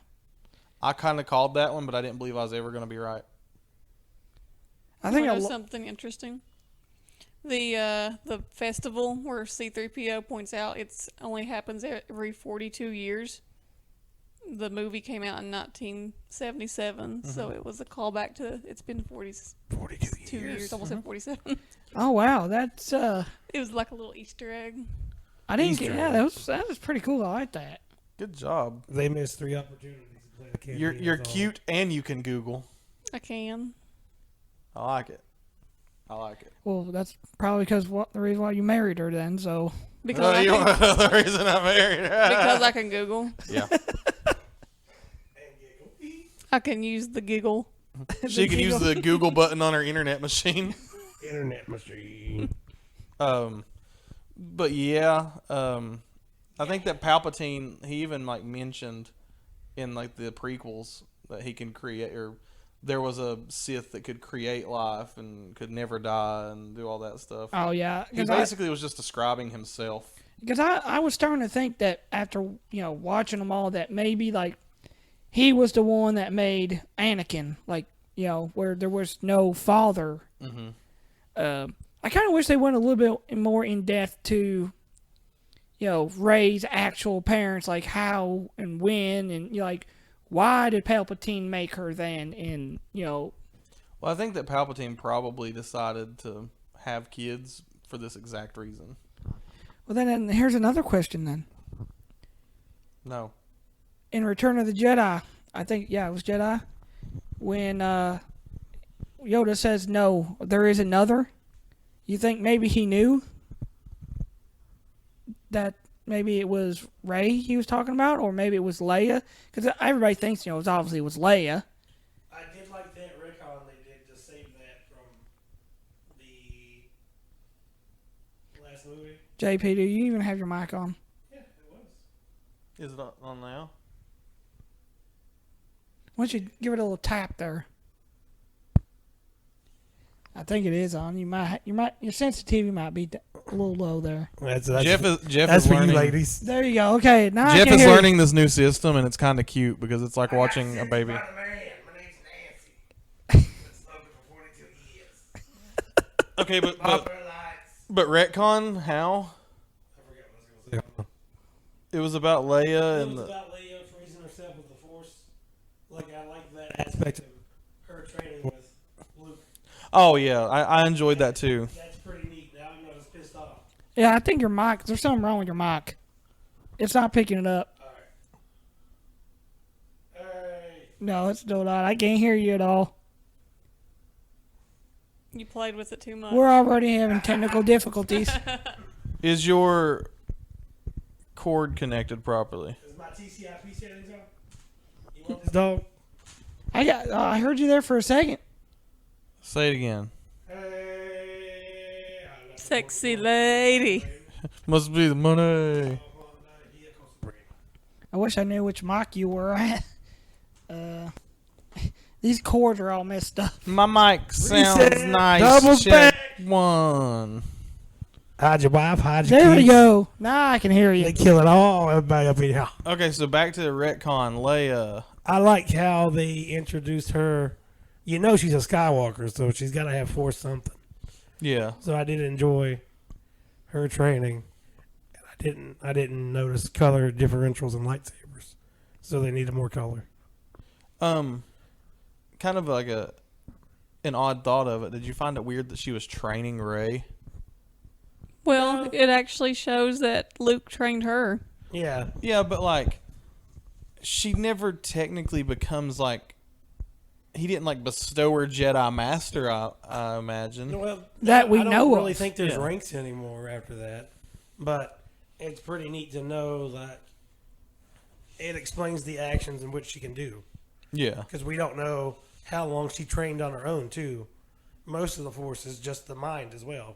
I kind of called that one, but I didn't believe I was ever going to be right. I think know something interesting. The festival where C-3PO points out it's only happens every 42 years. The movie came out in 1977, so it was a callback to it's been 42 years, almost at 47. Oh wow, that's It was like a little Easter egg. I didn't Easter get. Yeah, egg. that was pretty cool. I like that. Good job. They missed 3 opportunities to play the campaign. You're that's all. cute and you can Google. I can. I like it. I like it. Well, that's probably because the reason why you married her then. So Because, Oh, I, you can, want another reason I married her? because I can Google. Yeah. I can use the giggle. She can use the Google button on her internet machine. Internet machine. But yeah, I think that Palpatine, he even like mentioned in like the prequels that he can create, or there was a Sith that could create life and could never die and do all that stuff. oh yeah, He basically was just describing himself. because I was starting to think that after watching them all that maybe like he was the one that made Anakin, like where there was no father. Mm-hmm. I kind of wish they went a little bit more in depth to, Rey's actual parents, like how and when, and like why did Palpatine make her then, and Well, I think that Palpatine probably decided to have kids for this exact reason. Well, then here's another question then. No. In Return of the Jedi, I think, it was Jedi, when Yoda says, no, there is another, you think maybe he knew that maybe it was Rey he was talking about, or maybe it was Leia? Because everybody thinks, it was obviously it was Leia. I did like that retcon they did to save that from the last movie. JP, do you even have your mic on? Yeah, it was. Is it on now? Why don't you give it a little tap there? I think it is on. Your sensitivity might be a little low there. That's Jeff that's is for learning. you ladies. There you go. Okay, now I Jeff can is hear learning this new system, and it's kind of cute because it's like watching a baby. My name's Nancy. Been smoking for 42 years. Okay, but Bumper lights. but retcon how? I forgot what I was going to say. It was about Leia It and was the. about Leia freezing herself with the Force. Like, I like that aspect of her training with Luke. Oh yeah, I enjoyed that too. That's pretty neat. Now I'm not as pissed off. Yeah, I think your mic. There's something wrong with your mic. It's not picking it up. All right. Hey. No, it's still not. I can't hear you at all. You played with it too much. We're already having technical difficulties. Is your cord connected properly? Is my TCIP settings on? You want this dog? I heard you there for a second. Say it again. Hey. Sexy lady. Must be the money. I wish I knew which mic you were at. These cords are all messed up. My mic sounds Reset. nice. Double Check back. one. Hide your wife, hide your There kids. we go. Now I can hear They you. killing all everybody up in here. Okay, so back to the retcon. Leia. I like how they introduced her. You know she's a Skywalker, so she's got to have Force something. Yeah. So I did enjoy her training. And I didn't notice color differentials in lightsabers, so they needed more color. Kind of like an odd thought of it. Did you find it weird that she was training Rey? Well, it actually shows that Luke trained her. Yeah, Yeah, but like, she never technically becomes like. He didn't like bestow her Jedi Master. I imagine. well, That we I don't know really of. think there's Yeah. ranks anymore after that, but it's pretty neat to know that it explains the actions in which she can do. Yeah. Because we don't know how long she trained on her own, too. Most of the Force is just the mind as well.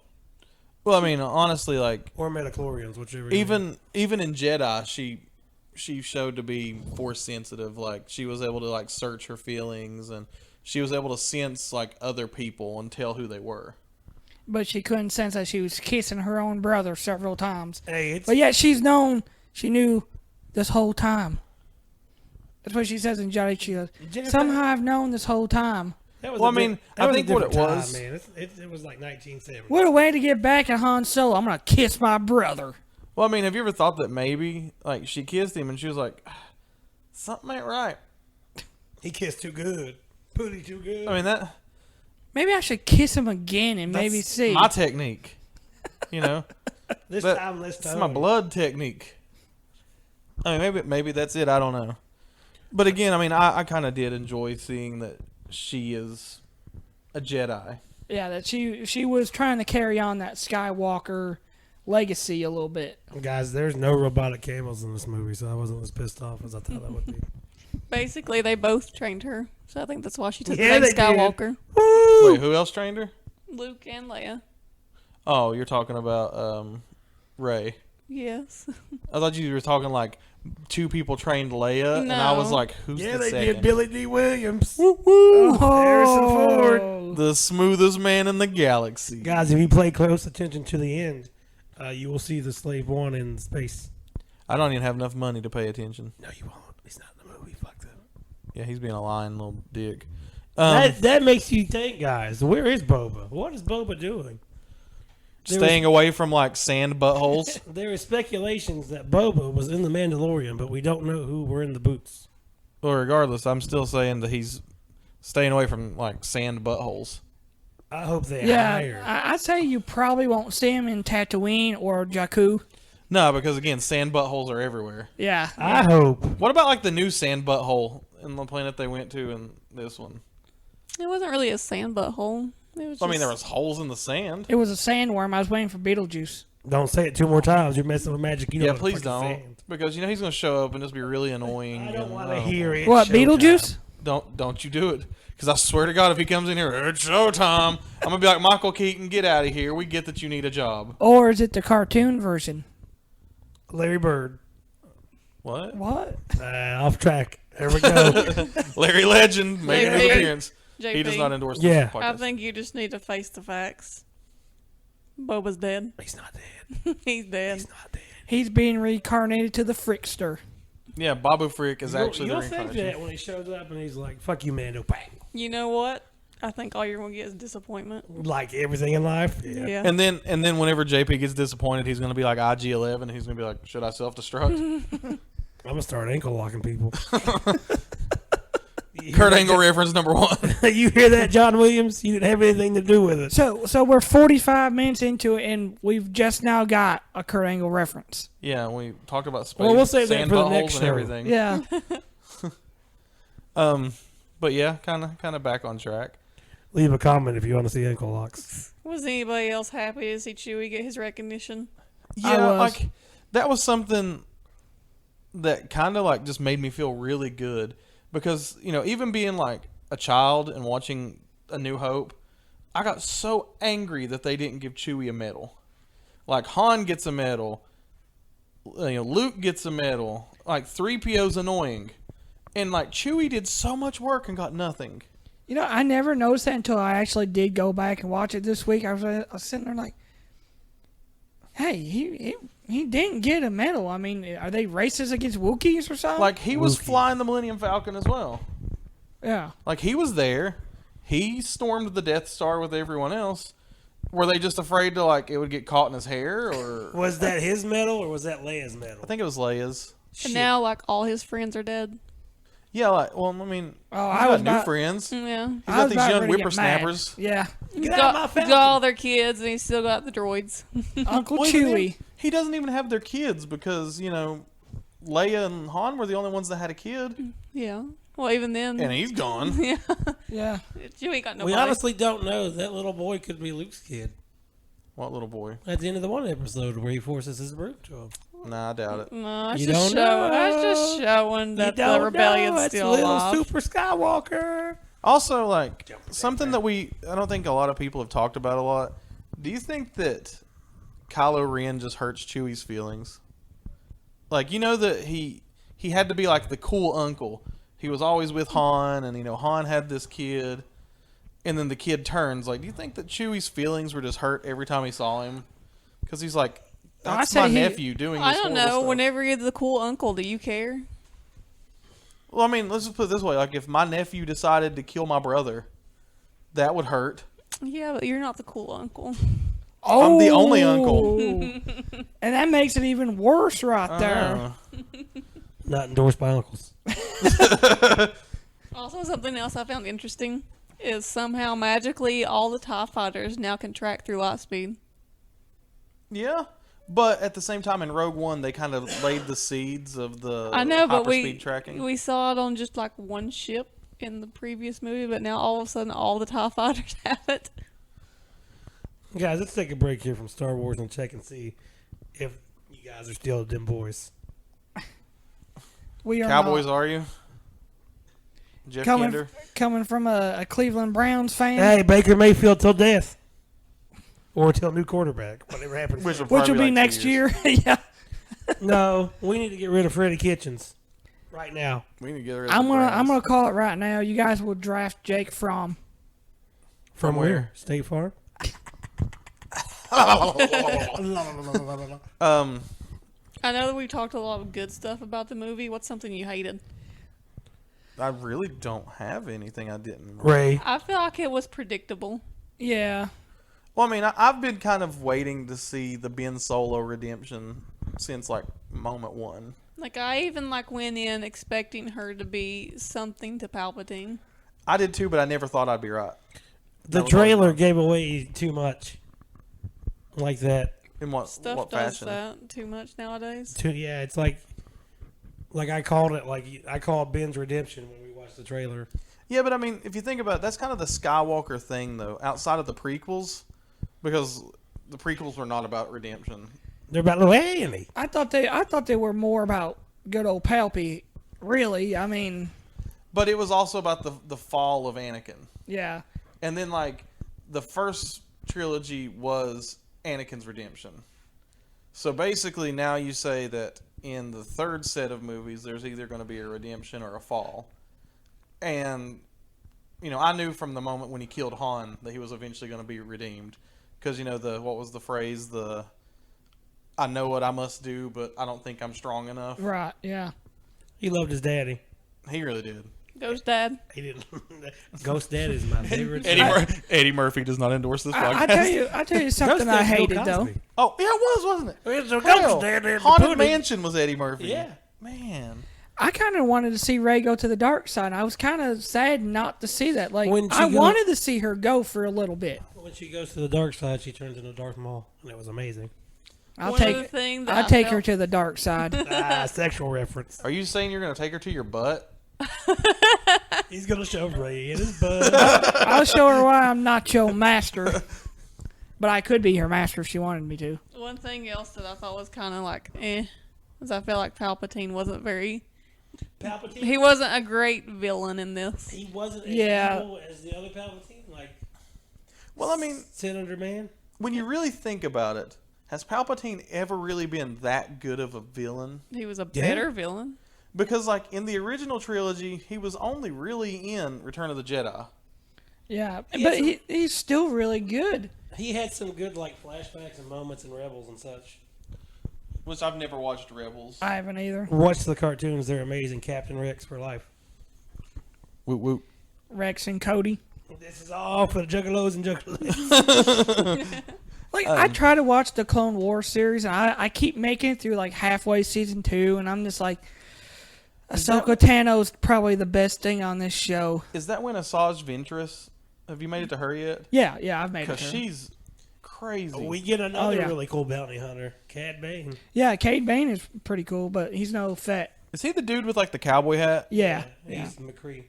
Well, I mean, honestly, like Or metachlorians, whichever. even in Jedi, she showed to be Force sensitive. Like she was able to like search her feelings, and she was able to sense like other people and tell who they were. But she couldn't sense that she was kissing her own brother several times. Hey, it's But yet she knew this whole time. That's what she says in Jedi. She goes, somehow I've known this whole time. that was Well, a I mean, that I was a think what it different time, was- man. It was like 1970. What a way to get back at Han Solo. I'm going to kiss my brother. Well, I mean, have you ever thought that maybe like she kissed him and she was like, something ain't right? He kissed too good. Pooty too good. I mean that. Maybe I should kiss him again and maybe That's see. My technique, you know. this But time, this It's time. my blood technique. I mean, maybe that's it. I don't know. But again, I mean, I kind of did enjoy seeing that she is a Jedi. Yeah, that she was trying to carry on that Skywalker legacy a little bit. Guys, there's no robotic camels in this movie, so I wasn't as pissed off as I thought I would be. Basically, they both trained her. So I think that's why she took Yeah, the name they did. Skywalker. Woo! Wait, who else trained her? Luke and Leia. Oh, you're talking about Rey. Yes. I thought you were talking like two people trained Leia, and I was No. like, who's Yeah, the they second? did Billy D. Williams. Oh, Harrison Ford. The smoothest man in the galaxy. Guys, if you pay close attention to the end, you will see the Slave One in space. I don't even have enough money to pay attention. No, you won't. He's not in the movie. Fuck that. Yeah, he's being a lying little dick. That makes you think, guys. Where is Boba? What is Boba doing? Staying away from like sand buttholes. There is speculations that Boba was in the Mandalorian, but we don't know who were in the boots. Well, regardless, I'm still saying that he's staying away from like sand buttholes. I hope they Yeah, hire. I'd say you probably won't see him in Tatooine or Jakku. No, because again, sand buttholes are everywhere. Yeah. I hope. What about like the new sand butthole in the planet they went to in this one? It wasn't really a sand butthole. It was I mean, there just- was holes in the sand. It was a sandworm. I was waiting for Beetlejuice. Don't say it two more times. You're messing with magic. You know Yeah, what please fucking don't, sand. because you know he's gonna show up and just be really annoying. I don't and want to know. hear it. What, Showtime. Beetlejuice? Don't you do it. Because I swear to God, if he comes in here, it's showtime. I'm going to be like, Michael Keaton, get out of here. We get that you need a job. Or is it the cartoon version? Larry Bird. What? What? Off track. There we go. Larry Legend making his JP. appearance. He JP, does not endorse Yeah. this podcast. I think you just need to face the facts. Boba's dead. He's not dead. He's dead. He's not dead. He's being reincarnated to the Frickster. Yeah, Babu Frick is actually the You'll think reincarnation. that when he shows up and he's like, "Fuck you, Mando." Bang. You know what? I think all you're gonna get is disappointment. Like everything in life. Yeah. And then whenever JP gets disappointed, he's going to be like IG-11. He's going to be like, should I self-destruct? I'm gonna start ankle locking people. Kurt Angle reference number 1. You hear that, John Williams? You didn't have anything to do with it. So we're 45 minutes into it, and we've just now got a Kurt Angle reference. Yeah, we talked about space, Well, we'll save that sand for the buttholes next and show. everything. Yeah. But yeah, kind of back on track. Leave a comment if you want to see ankle locks. Was anybody else happy to see Chewie get his recognition? Yeah, was. like that was something that kind of like just made me feel really good because, you know, even being like a child and watching A New Hope, I got so angry that they didn't give Chewie a medal. Like Han gets a medal, you know, Luke gets a medal, like 3PO's annoying. And like Chewie did so much work and got nothing. You know, I never noticed that until I actually did go back and watch it this week. I was sitting there like, hey, he didn't get a medal. I mean, are they racist against Wookiees or something? Like he was flying the Millennium Falcon as well. Yeah. Like he was there. He stormed the Death Star with everyone else. Were they just afraid to like it would get caught in his hair or Was that his medal or was that Leia's medal? I think it was Leia's. And now, like, all his friends are dead. Yeah, like well, I mean, Oh, he's I got was new about- friends. Yeah. He's I got was these about young ready to get mad. whippersnappers. Yeah. Get out of my Got all their kids, and he's still got the droids. Uncle Well, even Chewie. then, he doesn't even have their kids because, you know, Leia and Han were the only ones that had a kid. Yeah. Well, even then. And he's gone. Yeah. Yeah. Chewie got We nobody. honestly don't know. That little boy could be Luke's kid. What little boy? At the end of the one episode where he forces his broom to him. Nah, I doubt it. No, that's You just don't showing. know. That's just showing that You the don't rebellion's know. It's still little alive. Super Skywalker. Also, like, something that I don't think a lot of people have talked about a lot. Do you think that Kylo Ren just hurts Chewie's feelings? Like, you know that he had to be like the cool uncle. He was always with Han, and, you know, Han had this kid, and then the kid turns. Like, do you think that Chewie's feelings were just hurt every time he saw him? Because he's like, I that's say my he- nephew doing this I don't horrible know. stuff. Whenever you're the cool uncle, do you care? Well, I mean, let's just put it this way. Like, if my nephew decided to kill my brother, that would hurt. Yeah, but you're not the cool uncle. Oh. I'm the only uncle. And that makes it even worse right there. Not endorsed by uncles. Also, something else I found interesting is somehow magically all the TIE fighters now can track through light speed. Yeah, but at the same time, in Rogue One, they kind of laid the seeds of the I know, but hyperspeed tracking. we saw it on just like one ship in the previous movie, but now all of a sudden all the TIE fighters have it. Guys, let's take a break here from Star Wars and check and see if you guys are still them boys. We are Cowboys, not. are you? Jeff coming Kinder? coming from a Cleveland Browns fan, Hey, Baker Mayfield till death. Or till new quarterback. Whatever happens. Which which will be like 2 next years. year. Yeah. No, we need to get rid of Freddie Kitchens. Right now. We need to get rid of I'm the Browns. gonna call it right now. You guys will draft Jake Fromm. From where? where? State Farm? I know that we talked a lot of good stuff about the movie. What's something you hated? I really don't have anything I didn't. Ray. I feel like it was predictable. Yeah. Well, I mean, I've been kind of waiting to see the Ben Solo redemption since like moment one. Like I even like went in expecting her to be something to Palpatine. I did too, but I never thought I'd be right. The That was trailer awesome. gave away too much. Like that. In what Stuff does that too much nowadays. Yeah, it's like I called it, like I called Ben's redemption when we watched the trailer. Yeah, but I mean, if you think about it, that's kind of the Skywalker thing, though, outside of the prequels, because the prequels were not about redemption. They're about little Annie. I thought they were more about good old Palpy. Really, I mean, But it was also about the fall of Anakin. Yeah. And then, like, the first trilogy was Anakin's redemption. So basically, now you say that in the third set of movies, there's either going to be a redemption or a fall. And, you know, I knew from the moment when he killed Han that he was eventually going to be redeemed. Because, you know, what was the phrase? I know what I must do, but I don't think I'm strong enough. Right, yeah. He loved his daddy. He really did. Ghost Dad. He didn't. Ghost Dad is my favorite. Eddie Murphy does not endorse this podcast. I tell you something I hated, though. Oh, yeah, it was, wasn't it? It's a Hell, Ghost Dad. Haunted Mansion was Eddie Murphy. Yeah. Man. I kind of wanted to see Rey go to the dark side. I was kind of sad not to see that. Like, When she I go- wanted to see her go for a little bit. When she goes to the dark side, she turns into Darth Maul, and it was amazing. I'll One other thing that I'll I take her felt- to the dark side. Sexual reference. Are you saying you're going to take her to your butt? He's gonna show Ray in his butt. I'll show her why I'm not your master. But I could be her master if she wanted me to. One thing else that I thought was kind of like, is I felt like Palpatine wasn't very. Palpatine. He wasn't a great villain in this. He wasn't as Yeah. evil as the other Palpatine. Like, Well, I mean, Senator Man. when you really think about it, has Palpatine ever really been that good of a villain? He was a Yeah. better villain. Because, like, in the original trilogy, he was only really in Return of the Jedi. Yeah, He but had he's still really good. He had some good like flashbacks and moments in Rebels and such. Which I've never watched Rebels. I haven't either. Watch the cartoons; they're amazing. Captain Rex for life. Woot woot. Rex and Cody. This is all for the Juggalos and Juggalos. Like, I try to watch the Clone Wars series, and I keep making it through, like, halfway season 2, and I'm just like, Ahsoka Tano's probably the best thing on this show. Is that when Asajj Ventress? Have you made it to her yet? Yeah, I've made it. Because to her. she's crazy. We get another yeah. really cool bounty hunter, Cad Bane. Yeah, Cade Bane is pretty cool, but he's no fat. Is he the dude with, like, the cowboy hat? Yeah. He's McCree.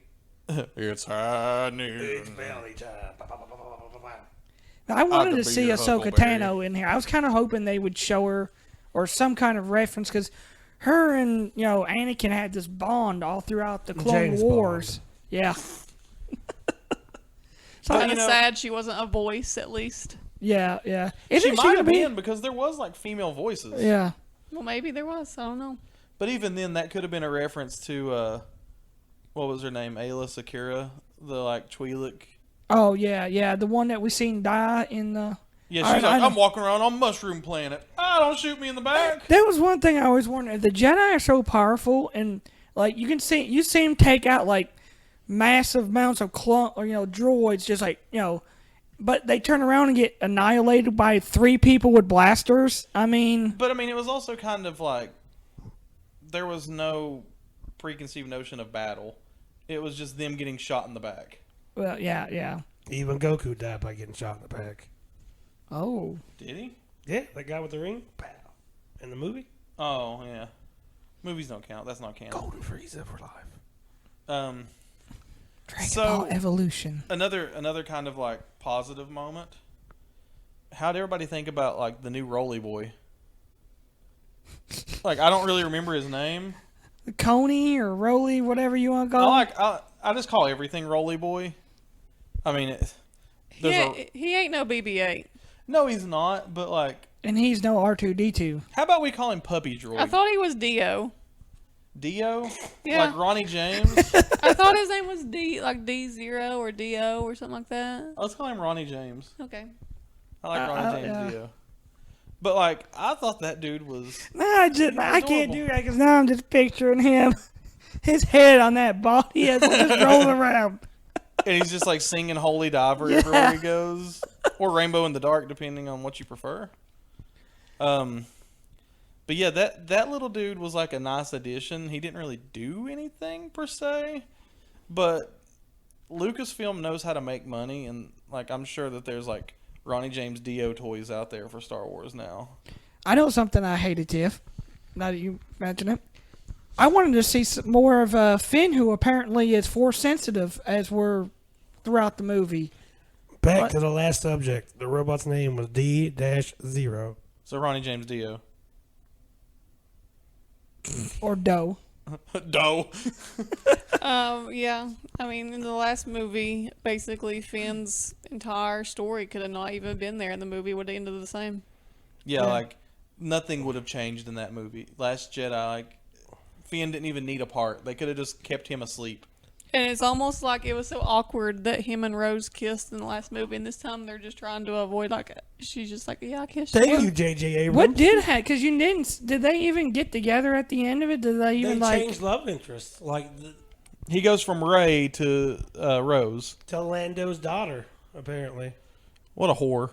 It's high noon. It's bounty time. I wanted could to be see your Ahsoka Huckleberry. Tano in here. I was kind of hoping they would show her or some kind of reference, because her and, Anakin had this bond all throughout the Clone James Wars. Bond. Yeah. So, Kind of sad she wasn't a voice, at least. yeah. She Isn't might gonna have be? been because there was, like, female voices. Yeah. Well, maybe there was. I don't know. But even then, that could have been a reference to, what was her name? Ayla Secura? The, like, Twi'lek. Oh, yeah. The one that we seen die in the... Yeah, she's like, I'm walking around on Mushroom Planet. Don't shoot me in the back. That was one thing I always wondered. The Jedi are so powerful, and, like, you see them take out, like, massive amounts of droids, just like, but they turn around and get annihilated by 3 people with blasters. I mean... But, I mean, it was also kind of like, there was no preconceived notion of battle. It was just them getting shot in the back. Well, yeah. Even Goku died by getting shot in the back. Oh. Did he? Yeah, that guy with the ring. Pow. In the movie. Oh, yeah. Movies don't count. That's not canon. Golden Frieza for life. Dragon So- Ball Evolution. Another kind of, like, positive moment. How'd everybody think about, like, the new Rolly Boy? Like, I don't really remember his name. Coney or Roly, whatever you want to call him. I just call everything Rolly Boy. I mean, He ain't no BB-8. no, he's not. But like, And he's no R2-D2. how about we call him Puppy Droid? I thought he was Dio. Dio, Yeah. like Ronnie James. I thought his name was D0 or D-O or something like that. Let's call him Ronnie James. Okay. I like Ronnie James yeah. Dio. But like, I thought that dude was. I can't adorable. do that because now I'm just picturing him, his head on that body as it's just rolling around. And he's just like singing Holy Diver everywhere he goes, or Rainbow in the Dark, depending on what you prefer. But yeah, that little dude was like a nice addition. He didn't really do anything per se, but Lucasfilm knows how to make money, and like I'm sure that there's like Ronnie James Dio toys out there for Star Wars now. I know something I hated, Tiff. Now that you mention it, I wanted to see some more of Finn, who apparently is force sensitive, as we're throughout the movie. Back What? to the last subject. The robot's name was D-0. So Ronnie James Dio. Or Doe. Doe. Yeah. I mean, in the last movie, basically Finn's entire story could have not even been there, and the movie would have ended the same. Yeah, like nothing would have changed in that movie. Last Jedi, like Finn didn't even need a part. They could have just kept him asleep. And it's almost like it was so awkward that him and Rose kissed in the last movie, and this time they're just trying to avoid, like, she's just like, yeah, I kissed Thank you. you, J.J. Abrams. What did happen? Because you didn't. Did they even get together at the end of it? Did they even They like? changed love interest, like He goes from Rey to Rose. to Lando's daughter, apparently. What a whore.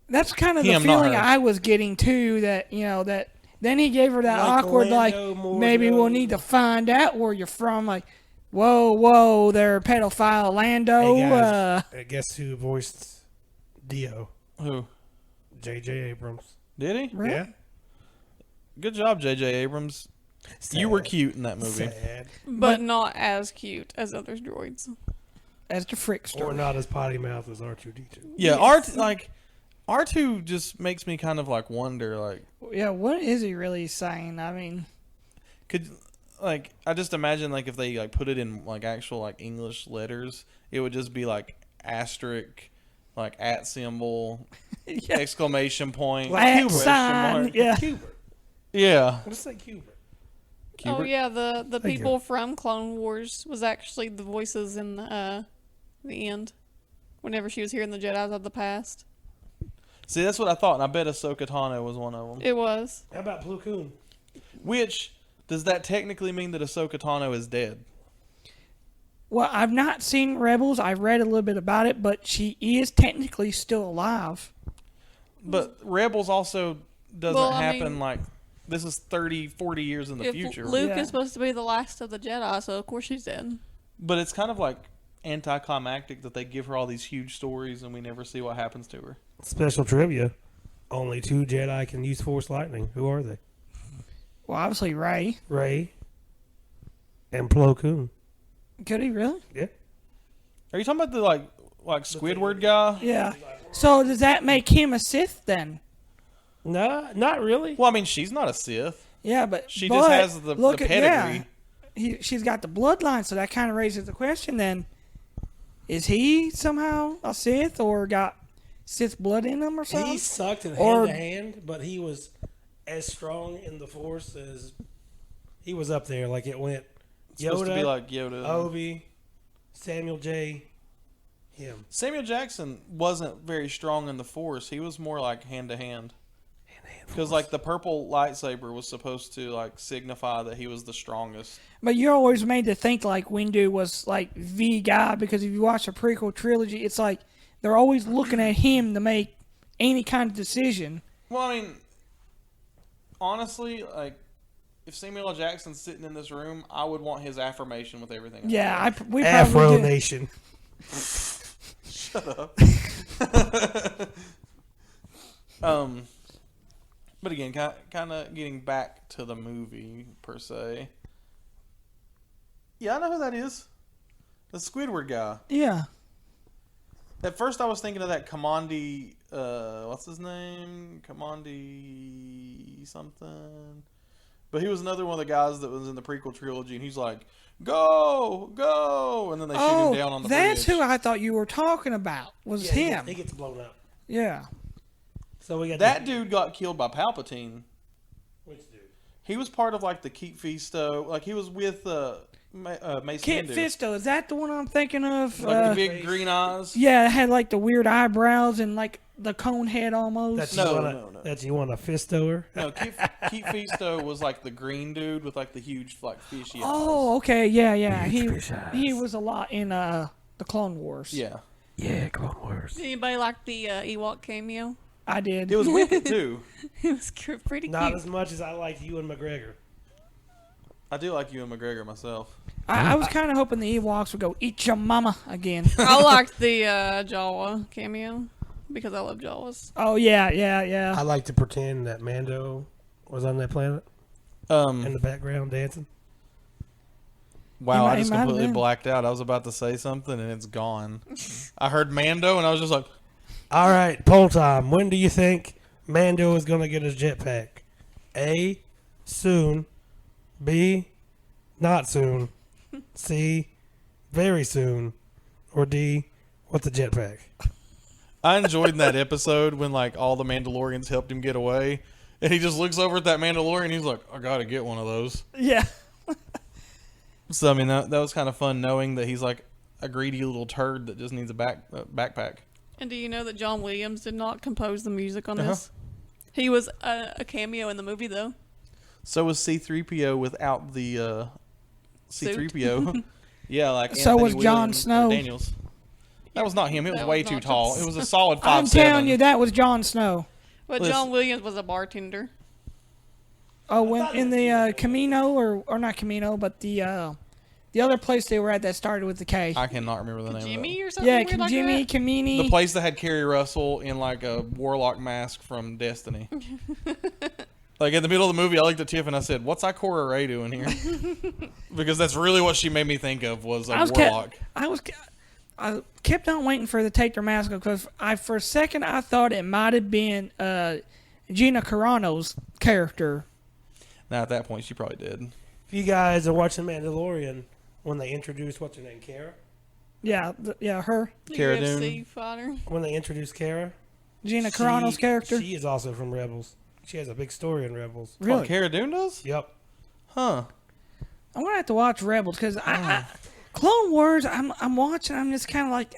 That's kind of the Him, not feeling her. I was getting too. That that then he gave her that Like awkward Lando more maybe we'll than- need to find out where you're from. Like, whoa, they're pedophile Lando. Hey guys, guess who voiced Dio? Who? J.J. Abrams. Did he? Really? Yeah. Good job, J.J. Abrams. You were cute in that movie. Sad. But not as cute as other droids. as the Frickster. Or not as potty mouth as R2D2. Yeah, R2 just makes me kind of like wonder, like, Yeah, what is he really saying? I mean, could like I just imagine like if they like put it in like actual like English letters, it would just be like asterisk, like at symbol, yeah, exclamation point, Like at Cuba. sign, yeah. Cuber. yeah. Let's say Cuber. Oh Kubert? yeah, the Thank you. people from Clone Wars was actually the voices in the end. Whenever she was hearing the Jedi's of the past, See, that's what I thought, and I bet Ahsoka Tano was one of them. it was. How about Plo Koon? Which does that technically mean that Ahsoka Tano is dead? Well, I've not seen Rebels. I've read a little bit about it, but she is technically still alive. But Rebels also doesn't Well, I happen mean- like this is 30, 40 years in the If future. Luke Yeah. is supposed to be the last of the Jedi, so of course she's dead. But it's kind of like anticlimactic that they give her all these huge stories and we never see what happens to her. Special trivia. Only 2 Jedi can use Force Lightning. Who are they? Well, obviously Rey. Rey and Plo Koon. Could he really? Yeah. Are you talking about the like Squidward guy? Yeah. So does that make him a Sith then? No, not really. Well, I mean, she's not a Sith. Yeah, but She but just has the look at- pedigree. she's got the bloodline, so that kind of raises the question. Then, is he somehow a Sith or got Sith blood in him or something? He sucked in Or- hand to hand, but he was as strong in the Force as he was up there. Like it went It's supposed to Yoda, be like Yoda. Obi, Samuel J. Him. Samuel Jackson wasn't very strong in the Force. He was more like hand to hand. Because like the purple lightsaber was supposed to like signify that he was the strongest. But you're always made to think like Windu was like the guy, because if you watch the prequel trilogy, it's like they're always looking at him to make any kind of decision. Well, I mean, honestly, like if Samuel L. Jackson's sitting in this room, I would want his affirmation with everything. Yeah, we Afro probably do. Nation. Shut up. But again, kind of getting back to the movie per se. Yeah, I know who that is. The Squidward guy. Yeah. At first, I was thinking of that Commandi. What's his name? Commandi something. But he was another one of the guys that was in the prequel trilogy, and he's like, "Go, go!" And then they shoot him down on the that's bridge. who I thought you were talking about. Was him? He gets blown up. Yeah. So we got That dude got killed by Palpatine. Which dude? He was part of like the Keep Fisto. Like he was with Mace Kit Windu. Fisto, is that the one I'm thinking of? Like the big green eyes. Yeah, it had like the weird eyebrows and like the cone head almost. That's No, you wanna, no. That you want a fistoer? No, Keep Fisto was like the green dude with like the huge like fishy eyes. Oh, okay, yeah. Huge fish He eyes. was a lot in the Clone Wars. Yeah, Yeah, Clone Wars. Did anybody like the Ewok cameo? I did. it was wicked too. It was pretty Not cute. as much as I liked Ewan McGregor. I do like Ewan McGregor myself. I was kind of hoping the Ewoks would go eat your mama again. I liked the Jawa cameo because I love Jawas. Oh yeah. I like to pretend that Mando was on that planet in the background dancing. Wow, I just might have completely been. blacked out. I was about to say something and it's gone. I heard Mando and I was just like, All right, poll time. When do you think Mando is going to get his jetpack? A, soon. B, not soon. C, very soon, or D, what's a jetpack? I enjoyed in that episode when like all the Mandalorians helped him get away, and he just looks over at that Mandalorian. And he's like, "I gotta get one of those." Yeah. So I mean, that was kind of fun knowing that he's like a greedy little turd that just needs a backpack. And do you know that John Williams did not compose the music on Uh-huh. this? He was a cameo in the movie, though. So was C-3PO without the C-3PO. Yeah, like So Anthony was Jon Williams or Snow. Daniels. That was not him. It was That way was too not tall. Jon It was a solid 5'7". I'm telling you, that was Jon Snow. But Listen. John Williams was a bartender. Oh, when in the Camino or not Camino, but the other place they were at that started with the K. I cannot remember the name Jimmy of or something Yeah, weird like Jimmy, that? Kamini. it. The place that had Kerry Russell in like a warlock mask from Destiny. Like in the middle of the movie, I looked at Tiff and I said, "What's Ikora Ray doing here?" Because that's really what she made me think of was a warlock. I kept on waiting for her to take their mask off because for a second I thought it might have been Gina Carano's character. Now at that point, she probably did. If you guys are watching Mandalorian, when they introduced, what's her name, Kara? Yeah, her. The Cara UFC Dune. fighter. When they introduced Kara, Gina Carano's character. She is also from Rebels. She has a big story in Rebels. Really? Oh, Cara Dune does? Yep. Huh. I'm gonna have to watch Rebels because I Clone Wars. I'm watching. I'm just kind of like.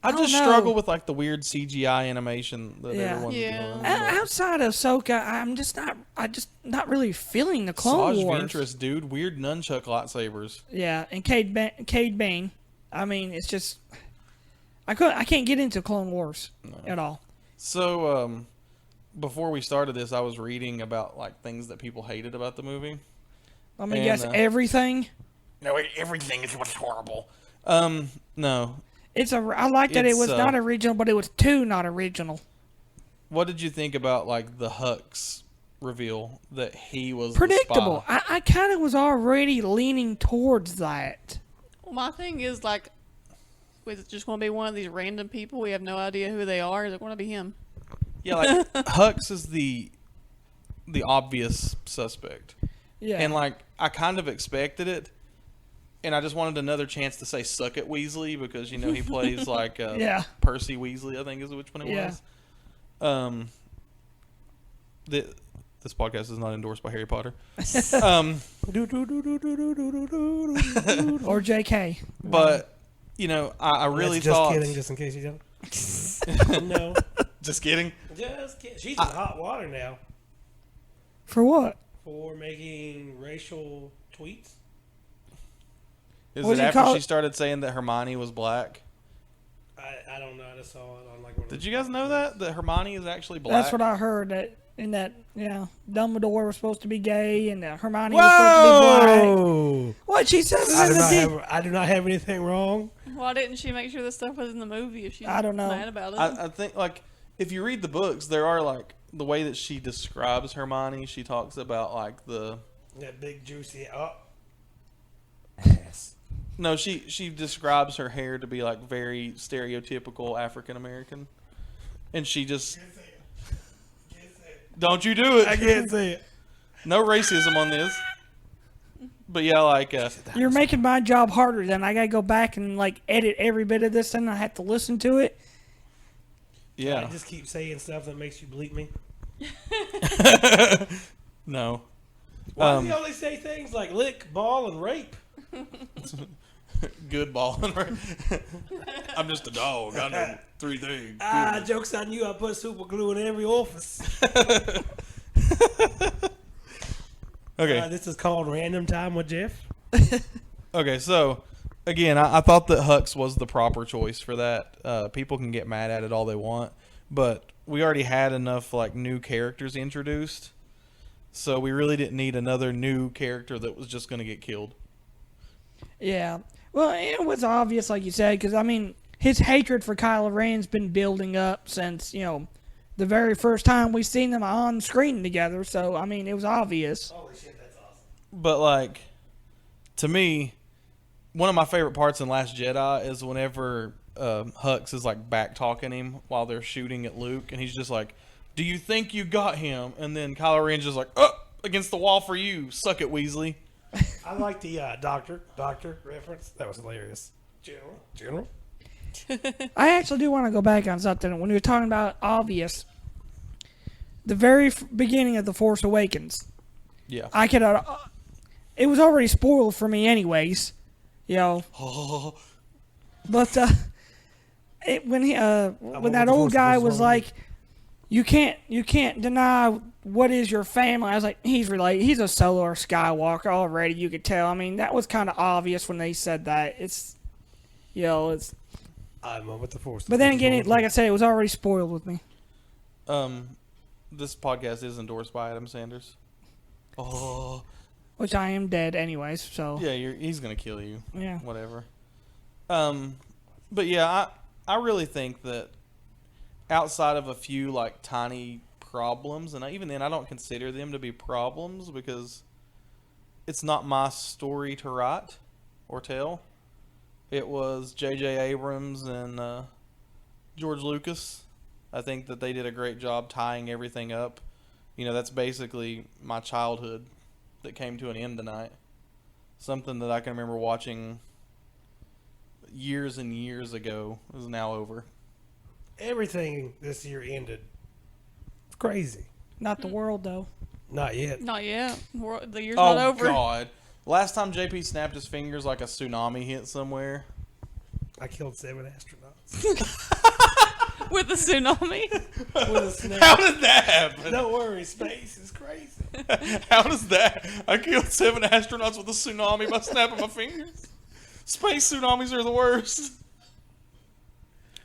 I don't just know. struggle with like the weird CGI animation that Yeah. everyone's Yeah. doing. but- Outside of Ahsoka, I'm just not really feeling the Clone Saj Wars. Ventress, dude. Weird nunchuck lightsabers. Yeah, and Cade Bane. I mean, it's just I can't get into Clone Wars at all. So, before we started this, I was reading about like things that people hated about the movie. Let me And, guess, everything. No, everything is what's horrible. No. I like that it It's, was not original, but it was too not original. What did you think about like the Hux reveal that he was Predictable. The spy? I kind of was already leaning towards that. Well, my thing is, like, is it just going to be one of these random people? We have no idea who they are. Is it going to be him? Yeah, like Hux is the obvious suspect. Yeah. And like I kind of expected it, and I just wanted another chance to say "suck it, Weasley" because you know he plays like Yeah. Percy Weasley, I think is which one it Yeah. was. This podcast is not endorsed by Harry Potter. Or J.K. But you know, I really That's just thought. kidding, just in case you don't. No. Just kidding. Just kidding. She's in hot water now For what? for making racial tweets. Is What'd it you after call she it? started saying that Hermione was black? I don't know. I just saw it on like one of Did the you guys know that Hermione is actually black? That's what I heard. Dumbledore was supposed to be gay, and Hermione was supposed to be black. Whoa! What she said was I in do, the not deep. have, I do not have anything wrong. Why didn't she make sure this stuff was in the movie if she's I don't know. mad about it? I think like if you read the books, there are like the way that she describes Hermione. She talks about like the That big juicy up. no, she describes her hair to be like very stereotypical African American, and she just don't you do it. I can't say it. No racism on this. But yeah, like You're making my job harder. Then I gotta go back and like edit every bit of this, and I have to listen to it. I yeah, just keep saying stuff that makes you bleep me. no. Why do you only say things like lick, ball, and rape? Good ball. I'm just a dog. I know 3 things. Joke's on you. I put super glue in every orifice. Okay. This is called Random Time with Jeff. Okay, so again, I thought that Hux was the proper choice for that. People can get mad at it all they want, but we already had enough like new characters introduced, so we really didn't need another new character that was just going to get killed. Yeah. Well, it was obvious, like you said, because I mean, his hatred for Kylo Ren's been building up since the very first time we seen them on screen together. So I mean, it was obvious. Holy shit, that's awesome. But like, to me, one of my favorite parts in Last Jedi is whenever Hux is like back talking him while they're shooting at Luke, and he's just like, "Do you think you got him?" And then Kylo Ren's just like, "Up against the wall for you, suck it, Weasley." I like the doctor reference. That was hilarious. General. I actually do want to go back on something. When you were talking about obvious, the very beginning of The Force Awakens, Yeah. I could. It was already spoiled for me, anyways. You know. Oh, But when that the old Force guy was was wrong. like, you can't deny what is your family. I was like, he's related. He's a Solo or Skywalker already. You could tell. I mean, that was kind of obvious when they said that. It's, it's. I'm with the Force. But then again, like I said, it was already spoiled with me. this podcast is endorsed by Adam Sanders. Oh, Which I am dead anyways. So yeah, he's gonna kill you. yeah. Whatever. But yeah, I really think that outside of a few like tiny problems, and even then I don't consider them to be problems because it's not my story to write or tell. It was J.J. Abrams and George Lucas. I think that they did a great job tying everything up. That's basically my childhood that came to an end tonight. Something that I can remember watching years and years ago is now over. Everything this year ended. It's crazy. Not the world though. Not yet. Not yet. The year's not Oh, over. God. Last time JP snapped his fingers like a tsunami hit somewhere. I killed 7 astronauts. With the tsunami. With a snap. How did that happen? Don't worry, space is crazy. How does that? I killed 7 astronauts with a tsunami by snapping my fingers. Space tsunamis are the worst.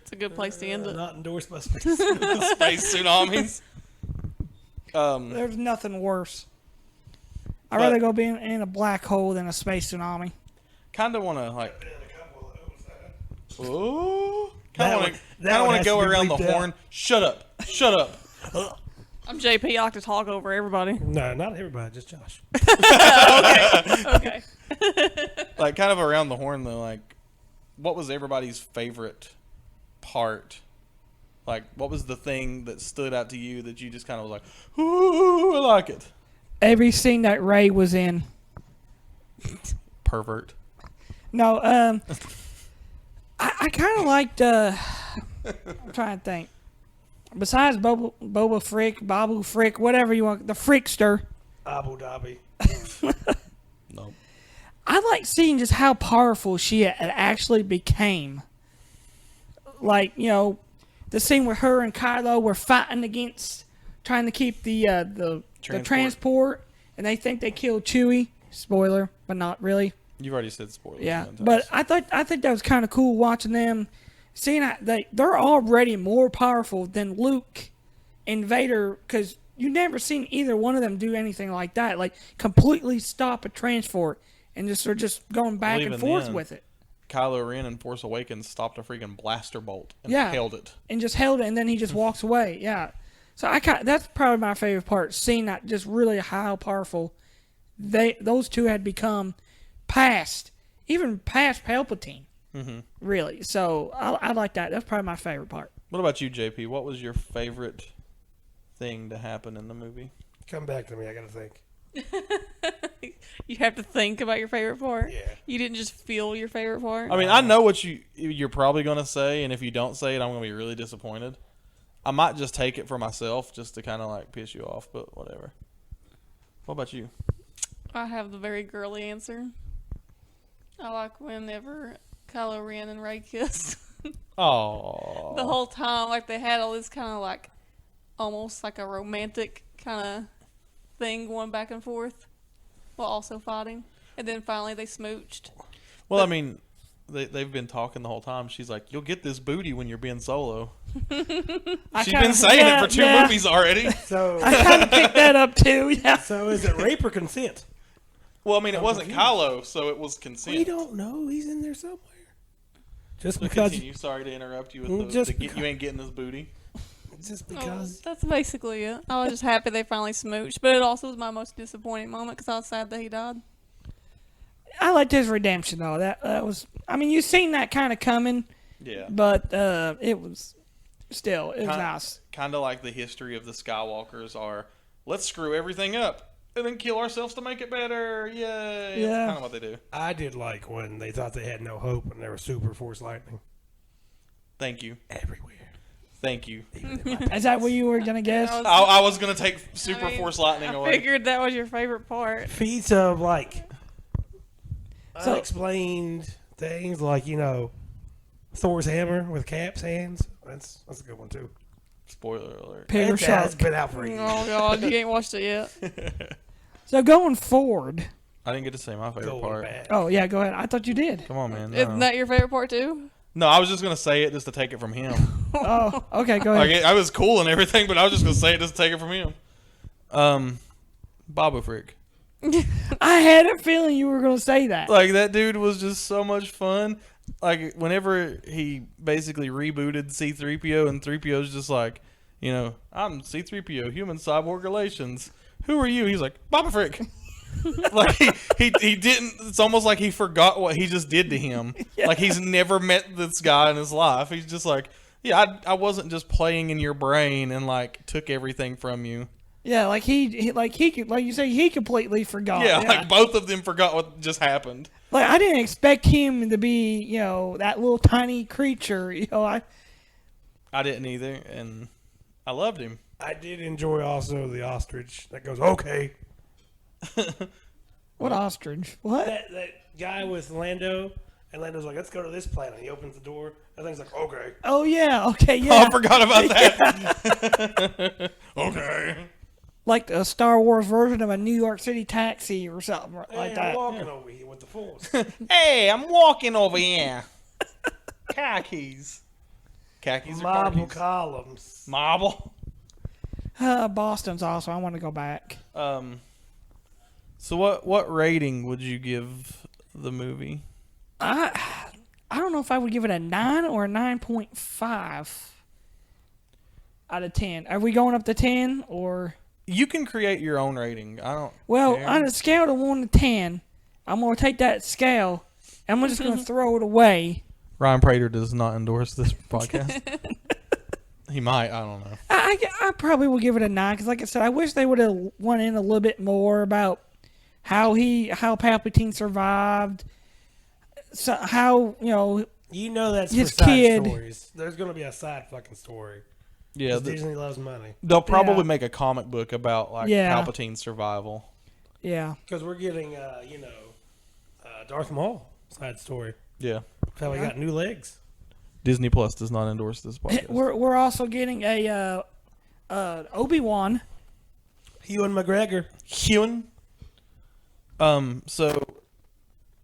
It's a good place to end it. Not endorsed by space. Space tsunamis. There's nothing worse. I'd But- rather go be in a black hole than a space tsunami. Kind of want to like. Oh. That Kind of one- want to. that Kind of one want has to go to be around the bleeped out. horn. Shut up. Shut up. I'm JP. I like to talk over everybody. No, not everybody, just Josh. Okay. Like kind of around the horn though. Like, what was everybody's favorite part? Like, what was the thing that stood out to you that you just kind of was like, ooh, I like it. Every scene that Ray was in. Pervert. No, I kind of liked. I'm trying to think. Besides Boba Frick, Babu Frick, whatever you want, the Frickster. Abu Dhabi. No. I like seeing just how powerful she actually became. Like, the scene where her and Kylo were fighting against, trying to keep the transport, and they think they killed Chewie. Spoiler, but not really. You've already said spoilers. Yeah, 10 but times. I think that was kind of cool watching them, seeing how they're already more powerful than Luke and Vader, because you never seen either one of them do anything like that, like completely stop a transport and just going back Well, and even forth then, with it. Kylo Ren in Force Awakens stopped a freaking blaster bolt and Yeah. held it. And just held it, and then he just walks away. Yeah, so that's probably my favorite part, seeing that just really how powerful those two had become, even past Palpatine. Mm-hmm. Really, so I like that. That's probably my favorite part. What about you, JP? What was your favorite thing to happen in the movie? Come back to me, I gotta think. You have to think about your favorite part. Yeah. You didn't just feel your favorite part. I mean, I know what you're probably going to say, and if you don't say it, I'm going to be really disappointed. I might just take it for myself just to kind of like piss you off, but whatever. What about you? I have the very girly answer. I like whenever Kylo Ren and Rey kiss. Oh. The whole time, like they had all this kind of like, almost like a romantic kind of thing going back and forth, while also fighting. And then finally they smooched. Well, I mean, they've been talking the whole time. She's like, "You'll get this booty when you're being solo." She's been saying it for 2 movies already. So, I kind of picked that up too. Yeah. so is it rape or consent? Well, I mean, it wasn't Kylo, so it was consent. We don't know. He's in there somewhere. Just So because. continue. Sorry to interrupt you with Just you ain't getting this booty. Just Oh, because. that's basically it. I was just happy they finally smooched, but it also was my most disappointing moment because I was sad that he died. I liked his redemption though. That was. I mean, you seen that kind of coming, Yeah. but it was nice. Kind of like the history of the Skywalkers are, let's screw everything up and then kill ourselves to make it better. Yay! Yeah. That's kind of what they do. I did like when they thought they had no hope and there was super force lightning Thank you. everywhere. Thank you. Is that what you were gonna guess? I was gonna take Super I mean, Force Lightning I away. figured that was your favorite part. Feats of like So- unexplained things, like Thor's hammer with Cap's hands. That's a good one too. Spoiler alert. Pig or It's shark? been out for Oh years. God, you ain't watched it yet. So going forward. I didn't get to say my favorite Going part. back. Oh yeah, go ahead. I thought you did. Come on, man. Isn't that your favorite part too? No, I was just gonna say it just to take it from him. Oh, okay, go ahead. Like I was cool and everything, but I was just gonna say it just to take it from him. Babu Frick. I had a feeling you were gonna say that. Like that dude was just so much fun. Like whenever he basically rebooted C-3PO and 3PO's just like, I'm C-3PO, human cyborg relations. Who are you? He's like, Babu Frick. Like he didn't. It's almost like he forgot what he just did to him. Yeah. Like he's never met this guy in his life. He's just like, yeah, I wasn't just playing in your brain and like took everything from you. Yeah, like he could, like you say, he completely forgot. Yeah, like both of them forgot what just happened. Like I didn't expect him to be, that little tiny creature. I didn't either, and I loved him. I did enjoy also the ostrich that goes, okay. What ostrich? What? That guy with Lando, and Lando's like, let's go to this planet. He opens the door, and thing's like, okay. Oh yeah, okay, Oh, yeah. I forgot about that. Okay. Like a Star Wars version of a New York City taxi or something like Hey, I'm that. walking over here with the force. Hey, I'm walking over here. Khakis. Khakis or Marble khakis? columns. Marble. Boston's awesome. I want to go back. So what rating would you give the movie? I don't know if I would give it a 9 or a 9.5 out of 10. Are we going up to 10 or? You can create your own rating. I don't. Well, care. on a scale of 1 to 10, I'm going to take that scale and I'm just going to throw it away. Ryan Prater does not endorse this podcast. He might. I don't know. I probably will give it a 9 because, like I said, I wish they would have went in a little bit more about how Palpatine survived. So how That's His for side kid. stories. There's going to be a side fucking story. Yeah, 'Cause Disney loves money. they'll probably Yeah. make a comic book about like Yeah. Palpatine's survival. yeah. Because we're getting, Darth Maul side story. Yeah. How he got new legs. Disney Plus does not endorse this podcast. We're also getting a Obi-Wan. Ewan McGregor. Hewan. So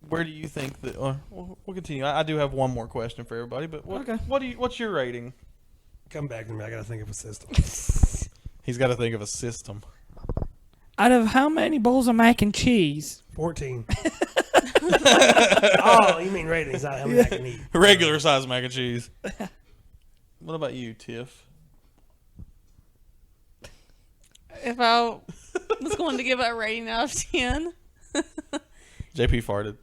where do you think that? We'll continue. I do have one more question for everybody, but Okay. What's your rating? Come back to me. I got to think of a system. He's got to think of a system. Out of how many bowls of mac and cheese? 14. Oh, you mean ratings, not how many I can eat. Regular size mac and cheese. What about you, Tiff? If I was going to give it a rating out of 10, JP farted.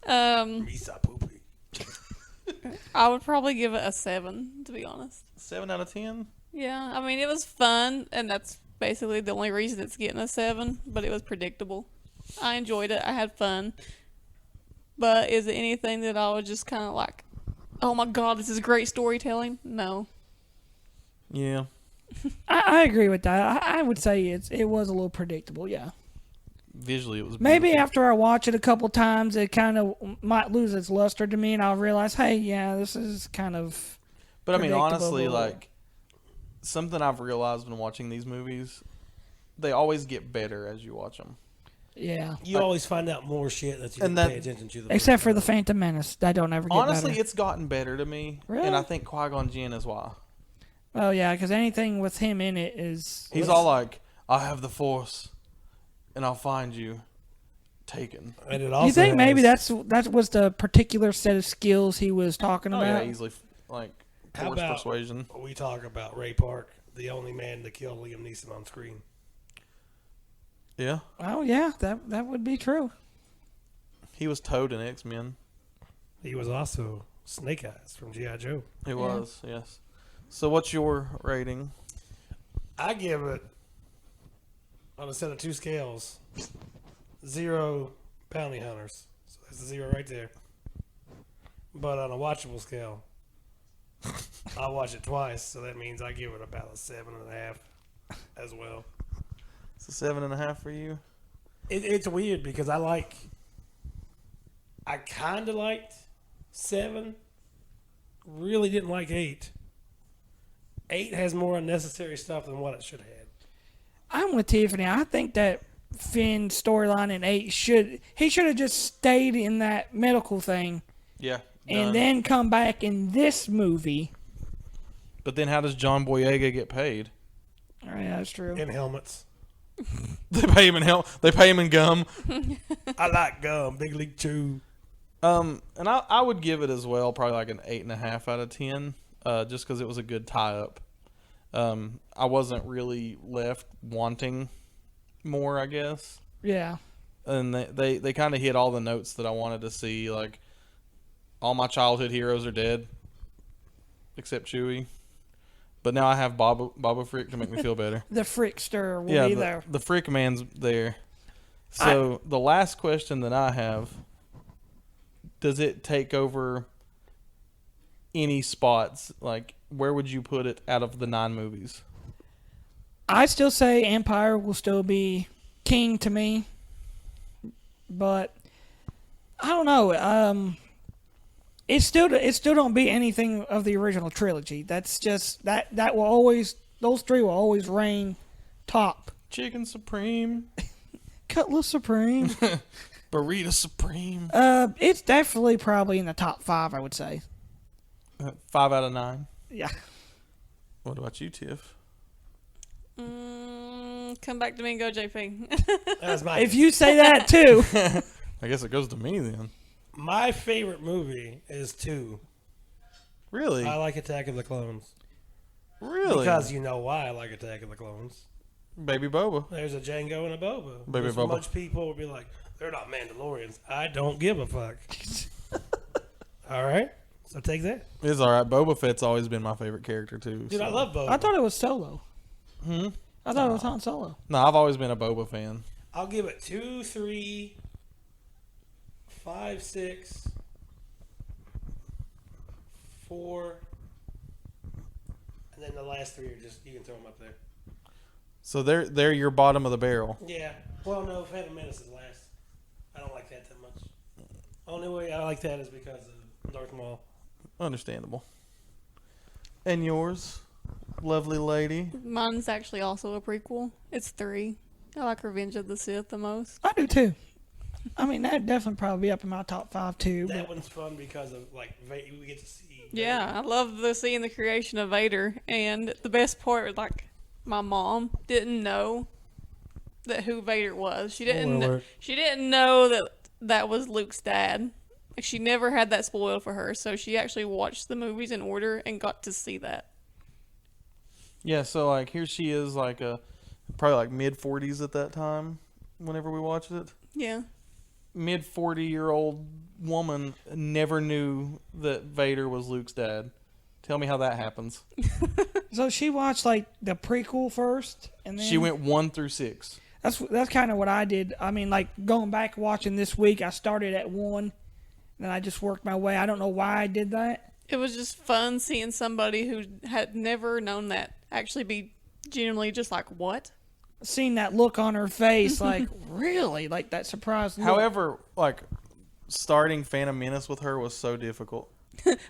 Risa poopy. I would probably give it a 7, to be honest. 7 out of 10. Yeah, I mean, it was fun, and that's basically the only reason it's getting a 7, but it was predictable. I enjoyed it. I had fun. But is it anything that I was just kind of like, oh my god, this is great storytelling? No. Yeah. I agree with that. I would say it was a little predictable. Yeah. Visually, it was Maybe beautiful. after I watch it a couple times, it kind of might lose its luster to me, and I'll realize, hey, yeah, this is kind of. But I mean, honestly, predictable. like something I've realized when watching these movies, they always get better as you watch them. Yeah. You always find out more shit that you And didn't that- pay attention to. The Except first for the time. Phantom Menace, that don't ever get Honestly, better. it's gotten better to me, Really? and I think Qui-Gon Jinn is why. Oh yeah, because anything with him in it is. He's all like, "I have the Force, and I'll find you." Taken. And it also You think maybe has- that was the particular set of skills he was talking Oh yeah, about? easily like How Force about persuasion. we talk about Ray Park, the only man to kill Liam Neeson on screen? Yeah, Oh yeah, that would be true. he was Toad in X-Men. He was also Snake Eyes from G.I. Joe. It was, yes. So what's your rating? I give it on a set of 2 scales, 0 bounty hunters. So that's a 0 right there. But on a watchable scale, I'll watch it twice, so that means I give it about a 7.5 as well. It's a 7.5 for you. It's weird because I kind of liked 7. Really didn't like 8. 8 has more unnecessary stuff than what it should have had. I'm with Tiffany. I think that Finn's storyline in 8 should have just stayed in that medical thing Yeah. and done. then come back in this movie. But then how does John Boyega get paid? Oh, yeah, that's true. In helmets. They pay him in They pay him in gum. I like gum. Big League Chew. And I would give it as well, probably like an 8.5 out of 10, just because it was a good tie-up. I wasn't really left wanting more, I guess. Yeah. And they kind of hit all the notes that I wanted to see. Like, all my childhood heroes are dead, except Chewie. But now I have Baba Frick to make me feel better. The Frickster will be there. The Frick man's there. So the last question that I have, does it take over any spots? Like, where would you put it out of the 9 movies? I still say Empire will still be king to me, but I don't know. It still don't beat anything of the original trilogy. That's just that will always, those 3 will always reign top. Chicken Supreme, Cutlass Supreme. Burrito Supreme. It's definitely probably in the top 5, I would say. 5 out of 9. Yeah. What about you, Tiff? Come back to me and go, JP. That's my If you say that too. I guess it goes to me then. My favorite movie is 2. Really? I like Attack of the Clones. Really? Because you know why I like Attack of the Clones. Baby Boba. There's a Django and a Boba. Baby There's Boba. Much people will be like, they're not Mandalorians. I don't give a fuck. All right? So take that. It's alright. Boba Fett's always been my favorite character, too. Dude, so. I love Boba. I thought it was Solo. Hmm? I thought it was Han Solo. No, I've always been a Boba fan. I'll give it 2, 3, 5, 6, 4, and then the last 3 are just, you can throw them up there. So they're your bottom of the barrel. Yeah. Well, no, Phantom Menace is last. I don't like that much. Only way I like that is because of Darth Maul. Understandable. And yours, lovely lady? Mine's actually also a prequel. It's 3. I like Revenge of the Sith the most. I do too. I mean, that'd definitely probably be up in my top 5 too. That But one's fun because of, like, we get to see. Yeah, I love seeing the creation of Vader. And the best part was, like, my mom didn't know that who Vader was. She didn't. alert. She didn't know that was Luke's dad. Like, she never had that spoiled for her. So she actually watched the movies in order and got to see that. Yeah, so like here she is, like probably like mid-40s at that time whenever we watched it. Yeah. Mid-40-year-old woman never knew that Vader was Luke's dad. Tell me how that happens. so she watched like the prequel first, and then She went 1 through 6. That's kind of what I did. I mean, like going back watching this week, I started at 1, then I just worked my way. I don't know why I did that. It was just fun seeing somebody who had never known that actually be genuinely just like, what? Seeing that look on her face, like really, like that surprised look. However, like starting Phantom Menace with her was so difficult.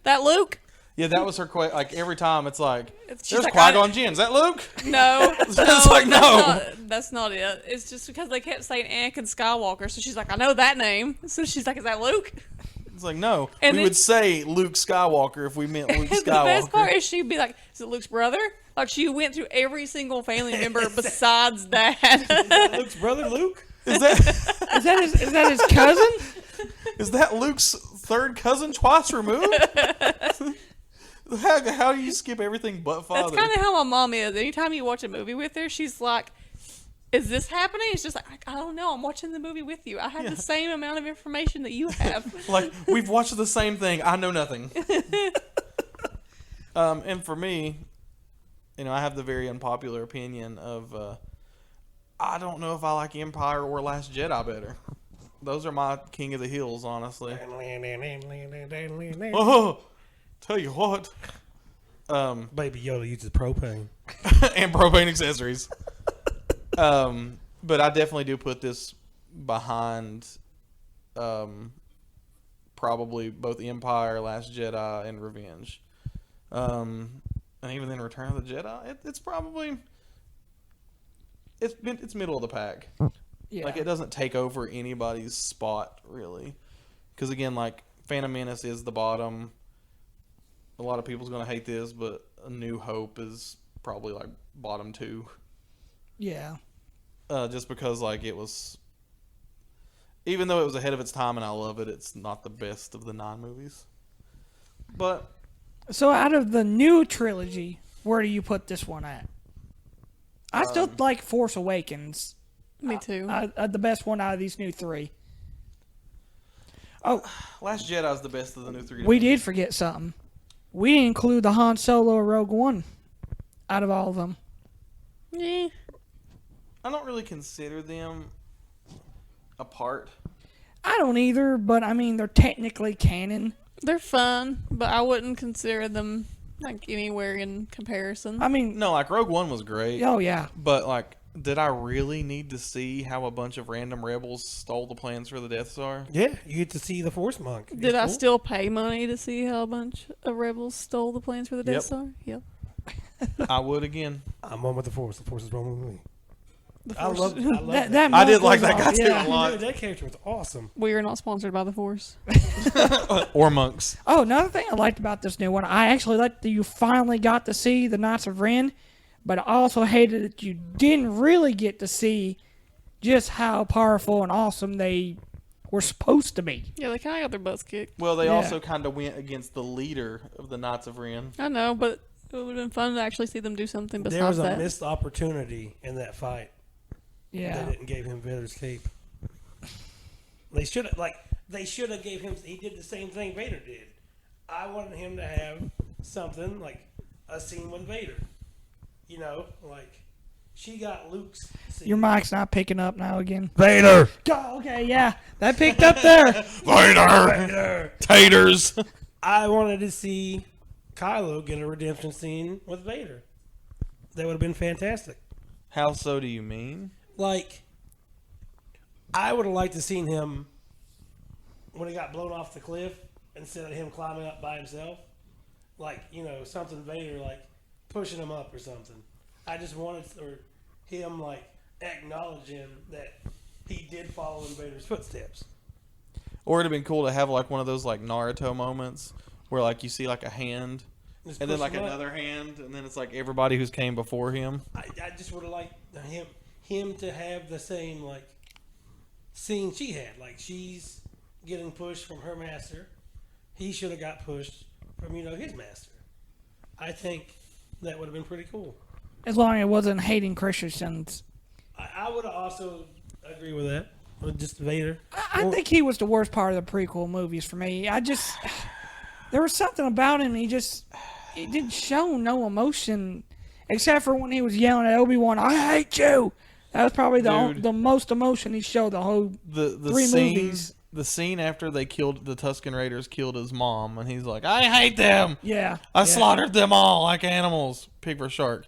That Luke? Yeah, that was her like every time it's like, She's there's like, Qui-Gon Jinn. Is that Luke? No. It's like, no. That's not it. It's just because they kept saying Anakin Skywalker. So she's like, I know that name. So she's like, is that Luke? It's like, no. And we then- would say Luke Skywalker if we meant Luke The Skywalker. best part is she'd be like, is it Luke's brother? Like, she went through every single family member besides Is that. that Luke's brother, Luke? Is that is that his cousin? is that Luke's third cousin twice removed? How do you skip everything but father? That's kind of how my mom is. Anytime you watch a movie with her, she's like, is this happening? It's just like, I don't know. I'm watching the movie with you. I have the same amount of information that you have. Like, we've watched the same thing. I know nothing. And for me, I have the very unpopular opinion of I don't know if I like Empire or Last Jedi better. Those are my King of the Hills, honestly. Oh, tell you what. Baby Yoda uses propane. And propane accessories. But I definitely do put this behind probably both Empire, Last Jedi, and Revenge. And even then Return of the Jedi, it's probably it's middle of the pack. Yeah. Like, it doesn't take over anybody's spot, really. Because, again, like, Phantom Menace is the bottom. A lot of people's going to hate this, but A New Hope is probably, like, bottom 2. Yeah. Just because, like, it was... Even though it was ahead of its time and I love it, it's not the best of the 9 movies. But... So out of the new trilogy, where do you put this one at? I still like Force Awakens. Me too. The best one out of these new 3. Oh, Last Jedi is the best of the new 3. we did forget something. We didn't include the Han Solo or Rogue One out of all of them. Yeah. I don't really consider them apart. I don't either, but I mean, they're technically canon. They're fun, but I wouldn't consider them like anywhere in comparison. I mean, No, like, Rogue One was great. oh yeah. But, like, did I really need to see how a bunch of random rebels stole the plans for the Death Star? Yeah, you get to see the Force Monk. Did I still pay money to see how a bunch of rebels stole the plans for the Death Yep. Star? Yep. I would again. I'm one with the Force. The Force is one with me. The I Force- love that. That I did monk like was that guy all- too yeah. a lot. Dude, that character was awesome. We are not sponsored by the Force. Or monks. Oh, another thing I liked about this new one, I actually liked that you finally got to see the Knights of Ren, but I also hated that you didn't really get to see just how powerful and awesome they were supposed to be. Yeah, they kind of got their butts kicked. Well, they Yeah. also kind of went against the leader of the Knights of Ren. I know, but it would have been fun to actually see them do something There was besides a that. missed opportunity in that fight. Yeah. They didn't give him Vader's cape. They should have gave him. He did the same thing Vader did. I wanted him to have something like a scene with Vader. You know, like she got Luke's scene. Your mic's not picking up now again. Vader. Oh, okay, yeah. That picked up there. Vader! Taters! I wanted to see Kylo get a redemption scene with Vader. That would have been fantastic. How so do you mean? Like, I would have liked to seen him when he got blown off the cliff instead of him climbing up by himself. Like, you know, something Vader, like, pushing him up or something. I just wanted him, like, acknowledging that he did follow in Vader's footsteps. Or it'd have been cool to have, like, one of those, like, Naruto moments where, like, you see, like, a hand Just and then, push like, him up. another hand, and then it's, like, everybody who's came before him. I just would have liked him to have the same, like, scene she had. Like, she's getting pushed from her master. He should have got pushed from, you know, his master. I think that would have been pretty cool. As long as it wasn't Hayden Christensen's. I would have also agree with that. With just Vader. I think he was the worst part of the prequel movies for me. There was something about him. He didn't show no emotion, except for when he was yelling at Obi-Wan, "I hate you." That was probably Dude. the most emotion he showed the whole The 3 scene, movies. The scene after they killed the Tusken Raiders killed his mom, and he's like, "I hate them. Yeah. I yeah. slaughtered them all like animals." Pig for shark.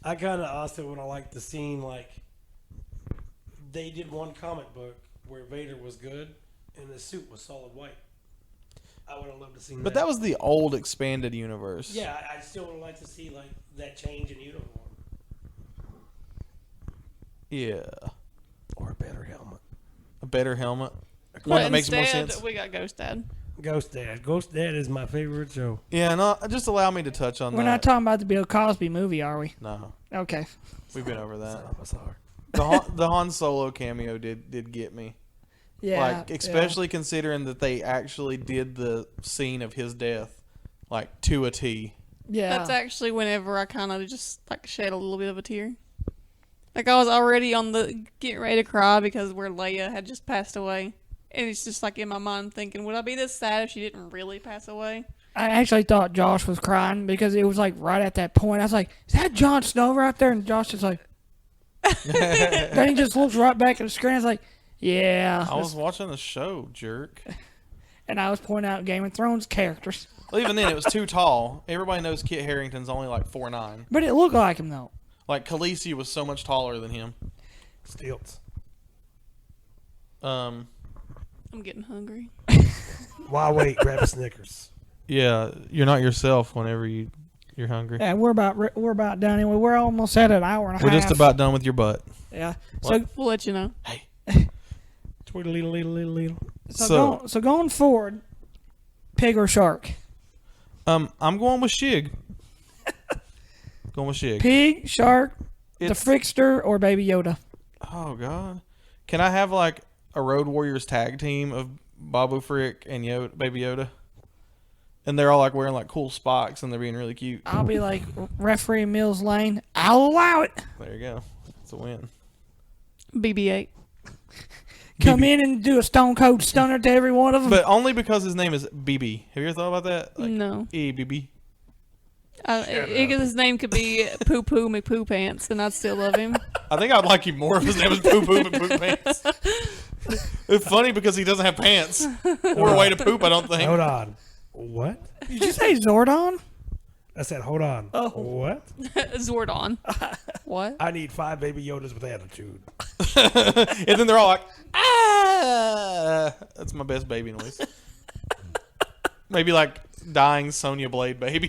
I kind of also would have liked the scene, like, they did one comic book where Vader was good and the suit was solid white. I would have loved to see that. But that was the old expanded universe. Yeah, I still would like to see, like, that change in uniform. Yeah. Or a better helmet. A better helmet. But One that makes more instead, sense. we got Ghost Dad. Ghost Dad. Ghost Dad is my favorite show. Yeah, no, just allow me to touch on We're that. not talking about the Bill Cosby movie, are we? No, Okay. we've been over that. Sorry. The Han Solo cameo did get me. Yeah. Like, especially considering that they actually did the scene of his death, like, to a T. Yeah. That's actually whenever I kind of just like shed a little bit of a tear. Like I was already on the getting ready to cry because where Leia had just passed away, and it's just like in my mind thinking, would I be this sad if she didn't really pass away? I actually thought Josh was crying because it was like right at that point. I was like, "Is that Jon Snow right there?" And Josh is like, Then he just looks right back at the screen. It's like, yeah. I was watching the show, jerk. And I was pointing out Game of Thrones characters. Well, even then, it was too tall. Everybody knows Kit Harington's only like 4'9". But it looked like him, though. Like, Khaleesi was so much taller than him. Stilts. I'm getting hungry. Why wait? Grab a Snickers. Yeah, you're not yourself whenever you're hungry. Yeah, we're about done anyway. We're almost at an hour and a half. We're just about done with your butt. Yeah. What? So We'll let you know. Hey. Tweedle-leedle-leedle-leedle. so going forward, pig or shark? I'm going with Shig. Going with Shig. Pig, shark, It's- the Frickster, or Baby Yoda? Oh God. Can I have like a Road Warriors tag team of Babu Frick and Yoda, Baby Yoda? And they're all like wearing like cool spikes and they're being really cute. I'll be like referee Mills Lane. I'll allow it. There you go. It's a win. BB-8. Come in and do a Stone Cold Stunner to every one of them. But only because his name is BB. Have you ever thought about that? Like, No. BB. His name could be Poo Poo McPoo Pants, and I'd still love him. I think I'd like him more if his name was Poo Poo and Poop Pants. It's funny because he doesn't have pants or a way to poop. I don't think. Hold on. What? Did you say Zordon? I said, hold on. Oh. What? Zordon. What? I need 5 Baby Yodas with attitude. And then they're all like, ah. That's my best baby noise. Maybe like dying Sonya Blade baby.